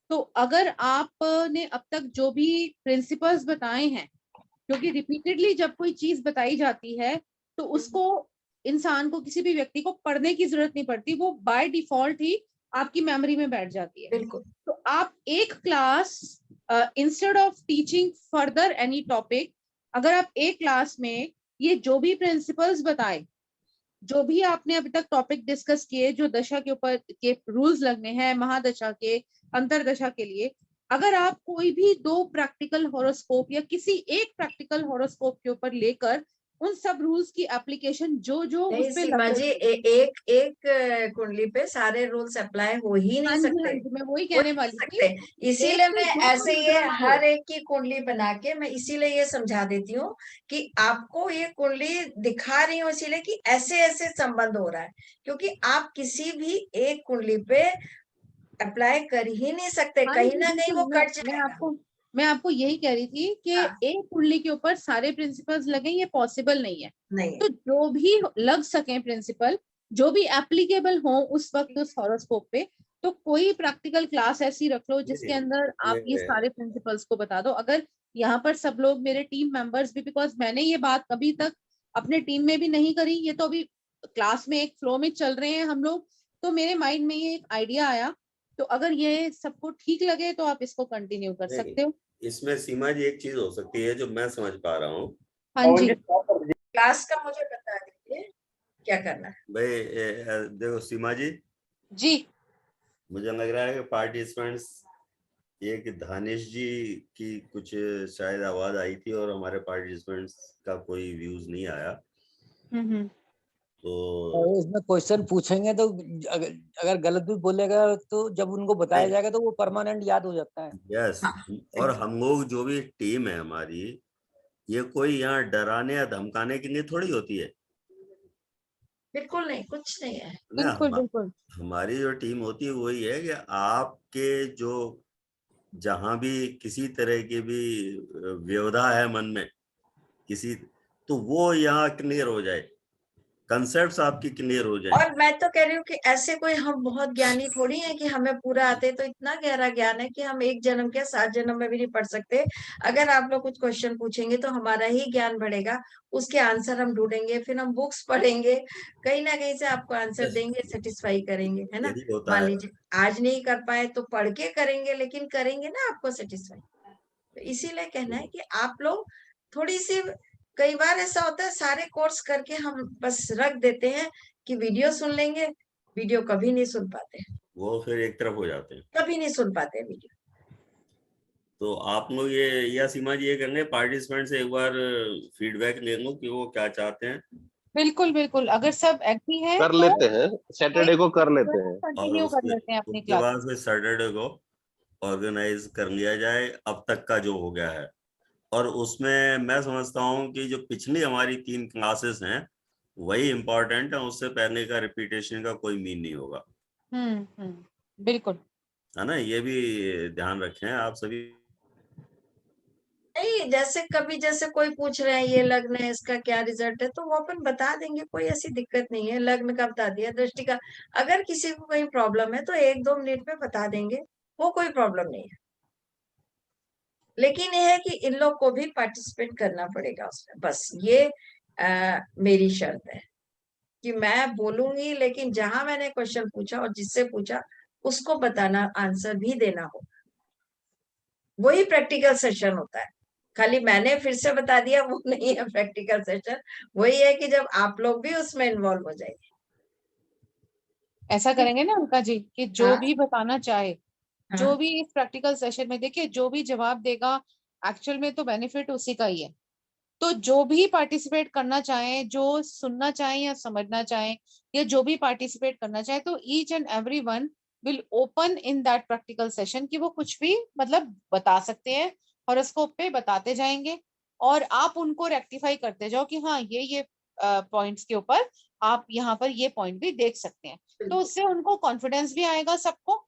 तो अगर आपने अब तक जो भी प्रिंसिपल्स बताए हैं, क्योंकि रिपीटेडली जब कोई चीज बताई जाती है तो उसको इंसान को, किसी भी व्यक्ति को पढ़ने की जरूरत नहीं पड़ती, वो बाय डिफॉल्ट ही आपकी मेमोरी में बैठ जाती है। बिल्कुल। तो आप एक class instead of teaching further any topic, अगर आप एक क्लास में ये जो भी प्रिंसिपल्स बताए, जो भी आपने अभी तक टॉपिक डिस्कस किए, जो दशा के ऊपर के रूल्स लगने हैं महादशा के, अंतरदशा के लिए, अगर आप कोई भी 2 प्रैक्टिकल हॉरोस्कोप या किसी एक प्रैक्टिकल हॉरोस्कोप के ऊपर लेकर उन सब रूल्स की एप्लीकेशन जो उस नहीं पे सीमा जी, एक कुंडली पे सारे रूल्स अप्लाई हो ही हाँ नहीं जी, सकते, हाँ जी, मैं वही हो कहने नहीं वाली थी। सकते। इसीलिए एक से मैं दो ऐसे ये रुद्रांश हो। हर एक की कुंडली बना के मैं इसीलिए ये समझा देती हूँ कि आपको ये कुंडली दिखा रही हूँ इसीलिए कि ऐसे ऐसे संबंध हो रहा है, क्योंकि आप किसी भी एक कुंडली पे अप्लाई कर ही नहीं सकते, हाँ कहीं जी, ना कहीं बिल्कुल। वो मैं कट जाएगा। मैं आपको यही कह रही थी कि हाँ। एक कुंडली के ऊपर सारे प्रिंसिपल्स लगे, ये पॉसिबल नहीं है। नहीं तो जो भी लग सके प्रिंसिपल, जो भी एप्लीकेबल हो उस वक्त उस हॉरोस्कोप पे, तो कोई प्रैक्टिकल क्लास ऐसी रख लो जिसके अंदर आप ये सारे प्रिंसिपल्स को बता दो। अगर यहाँ पर सब लोग मेरे टीम मेंबर्स भी, बिकॉज मैंने ये बात कभी तक अपने टीम में भी नहीं करी, ये तो अभी क्लास में एक फ्लो में चल रहे हैं हम लोग, तो मेरे माइंड में ये एक आइडिया आया। तो अगर ये सबको ठीक लगे तो आप इसको कंटिन्यू कर सकते हो। इसमें सीमा जी एक चीज हो सकती है जो मैं समझ पा रहा हूँ हाँ जी, क्लास का मुझे बता दीजिए क्या करना है। भाई। देखो सीमा जी, जी मुझे लग रहा है कि पार्टिसिपेंट्स, ये कि धानिश जी की कुछ शायद आवाज आई थी और हमारे पार्टिसिपेंट्स का कोई व्यूज नहीं आया। तो इसमें क्वेश्चन पूछेंगे तो अगर गलत भी बोलेगा तो जब उनको बताया जाएगा तो वो परमानेंट याद हो जाता है। यस, और हम लोग जो भी टीम है हमारी, ये कोई यहाँ डराने या धमकाने के लिए थोड़ी होती है बिल्कुल नहीं, कुछ नहीं है। ना। बिल्कुल बिल्कुल। हमारी जो टीम होती है वही है कि आपके जो जहां भी किसी तरह की भी व्यवधा है मन में किसी, तो वो यहाँ क्लियर हो जाए, कंसेप्ट्स आपकी क्लियर हो जाए। और मैं तो कह रही हूँ कि ऐसे कोई हम बहुत ज्ञानी थोड़ी हैं कि हमें पूरा आते, तो इतना गहरा ज्ञान है कि हम एक जन्म क्या 7 जन्म में भी नहीं पढ़ सकते। अगर आप लोग कुछ क्वेश्चन पूछेंगे तो हमारा ही ज्ञान बढ़ेगा, उसके आंसर हम ढूंढेंगे, फिर हम बुक्स पढ़ेंगे, कहीं ना कहीं से आपको आंसर देंगे, सेटिस्फाई करेंगे, है ना। यही होता मान है। लीजिए आज नहीं कर पाए तो पढ़ के करेंगे, लेकिन करेंगे ना आपको सेटिस्फाई। तो इसीलिए कहना है कि आप लोग थोड़ी सी, कई बार ऐसा होता है सारे कोर्स करके हम बस रख देते हैं कि वीडियो सुन लेंगे, वीडियो कभी नहीं सुन पाते, वो फिर एक तरफ हो जाते हैं। कभी नहीं सुन पाते वीडियो। तो आप लोग ये, या सीमा जी ये करेंगे, पार्टिसिपेंट से एक बार फीडबैक ले लो कि वो क्या चाहते हैं, बिल्कुल बिल्कुल, अगर सब एग्री है कर तो लेते हैं, सैटरडे को कर लेते हैं। और कंटिन्यू कर लेते हैं अपनी उसके क्लास। बाद फिर सैटरडे को ऑर्गेनाइज कर लिया जाए अब तक का जो हो गया है। और उसमें मैं समझता हूँ कि जो पिछली हमारी 3 क्लासेस हैं वही इम्पोर्टेंट है, उससे पहले का रिपीटेशन का कोई मीन नहीं होगा, बिल्कुल। है ना। ये भी ध्यान रखें आप सभी। नहीं, जैसे कभी जैसे कोई पूछ रहे हैं ये लग्न है, इसका क्या रिजल्ट है, तो वो अपन बता देंगे, कोई ऐसी दिक्कत नहीं है। लग्न का बता दिया, दृष्टि का, अगर किसी को कोई प्रॉब्लम है तो 1-2 मिनट में बता देंगे, वो कोई प्रॉब्लम नहीं है। लेकिन ये है कि इन लोग को भी पार्टिसिपेट करना पड़ेगा उसमें, बस ये मेरी शर्त है कि मैं बोलूंगी, लेकिन जहां मैंने क्वेश्चन पूछा और जिससे पूछा उसको बताना, आंसर भी देना हो, वही प्रैक्टिकल सेशन होता है। खाली मैंने फिर से बता दिया वो नहीं है प्रैक्टिकल सेशन, वही है कि जब आप लोग भी उसमें इन्वॉल्व हो जाएंगे। ऐसा करेंगे ना अलका जी कि जो हाँ, भी बताना चाहे, हाँ, जो भी इस प्रैक्टिकल सेशन में, देखिए जो भी जवाब देगा एक्चुअल में तो बेनिफिट उसी का ही है। तो जो भी पार्टिसिपेट करना चाहे, जो सुनना चाहे या समझना चाहे, या जो भी पार्टिसिपेट करना चाहे, तो each and every one will open in that practical session कि वो कुछ भी मतलब बता सकते हैं, हॉरोस्कोप पे बताते जाएंगे और आप उनको रेक्टिफाई करते जाओ कि हाँ ये पॉइंट्स के ऊपर आप यहाँ पर ये पॉइंट भी देख सकते हैं। तो उससे उनको कॉन्फिडेंस भी आएगा सबको,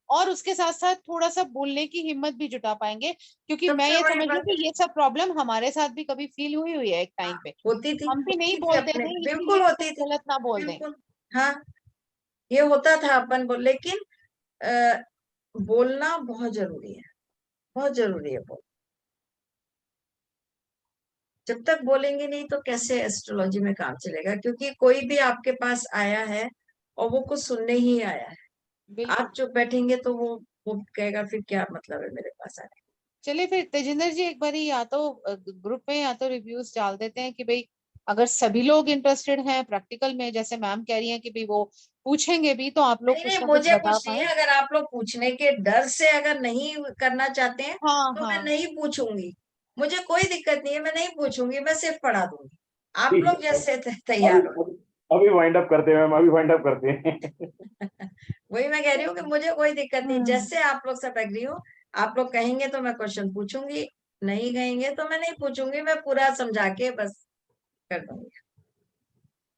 और उसके साथ साथ थोड़ा सा बोलने की हिम्मत भी जुटा पाएंगे, क्योंकि मैं सबसे ये बड़ी समझ रही हूँ बात कि ये सब प्रॉब्लम हमारे साथ भी कभी फील हुई है एक टाइम पे। होती थी, हम भी नहीं होती थी बोलते अपने, थे, बिल्कुल इसीलिए होती कुछ थी, गलत ना बोल दें। बिल्कुल। हाँ, ये होता था अपन बोल, लेकिन बोलना बहुत जरूरी है, बहुत जरूरी है बोल। जब तक बोलेंगे नहीं तो कैसे एस्ट्रोलॉजी में काम चलेगा, क्योंकि कोई भी आपके पास आया है और वो कुछ सुनने ही आया है। बिल्कुल। आप चुप बैठेंगे तो वो कहेगा फिर क्या मतलब है मेरे पास आने। चलिए फिर तेजिंदर जी एक बारी या तो ग्रुप में या तो रिव्यूज डाल देते हैं कि भाई अगर सभी लोग इंटरेस्टेड हैं प्रैक्टिकल में, जैसे मैम कह रही हैं कि भाई वो पूछेंगे भी, तो आप लोग नहीं कुछ नहीं, ना कुछ मुझे बता कुछ नहीं पाए। है। अगर आप लोग पूछने के डर से अगर नहीं करना चाहते हैं हाँ तो मैं हाँ नहीं पूछूंगी। मुझे कोई दिक्कत नहीं है, मैं नहीं पूछूंगी, मैं सिर्फ पढ़ा दूंगी। आप ठीक लोग है, जैसे अभी तैयार हो। अभी वाइंड अप करते हैं मैम, अभी वाइंड अप करते हैं। वही मैं कह रही हूँ कि मुझे कोई दिक्कत नहीं, हम्म। जैसे आप लोग सब एग्री हो। आप लोग कहेंगे तो मैं क्वेश्चन पूछूंगी, नहीं कहेंगे तो मैं नहीं पूछूंगी, मैं पूरा समझा के बस कर दूंगी,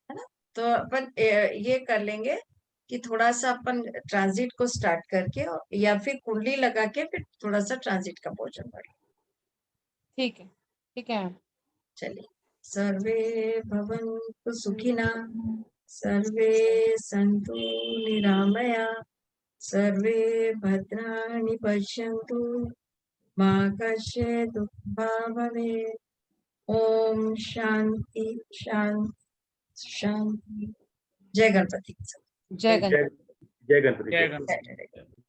है ना। तो अपन ये कर लेंगे कि थोड़ा सा अपन ट्रांजिट को स्टार्ट करके या फिर कुंडली लगा के फिर थोड़ा सा ट्रांजिट का पोर्शन पढ़। ठीक है, ठीक है। चलिए। सर्वे भवन्तु सुखिनः, सर्वे सन्तु निरामया, सर्वे भद्राणि पश्यन्तु, मा कश्चित् दुःखभाग् भवेत्। ओम शांति शांति शांति। जय गणपति। जय गणपति। जय गणपति। जय जय गणपति।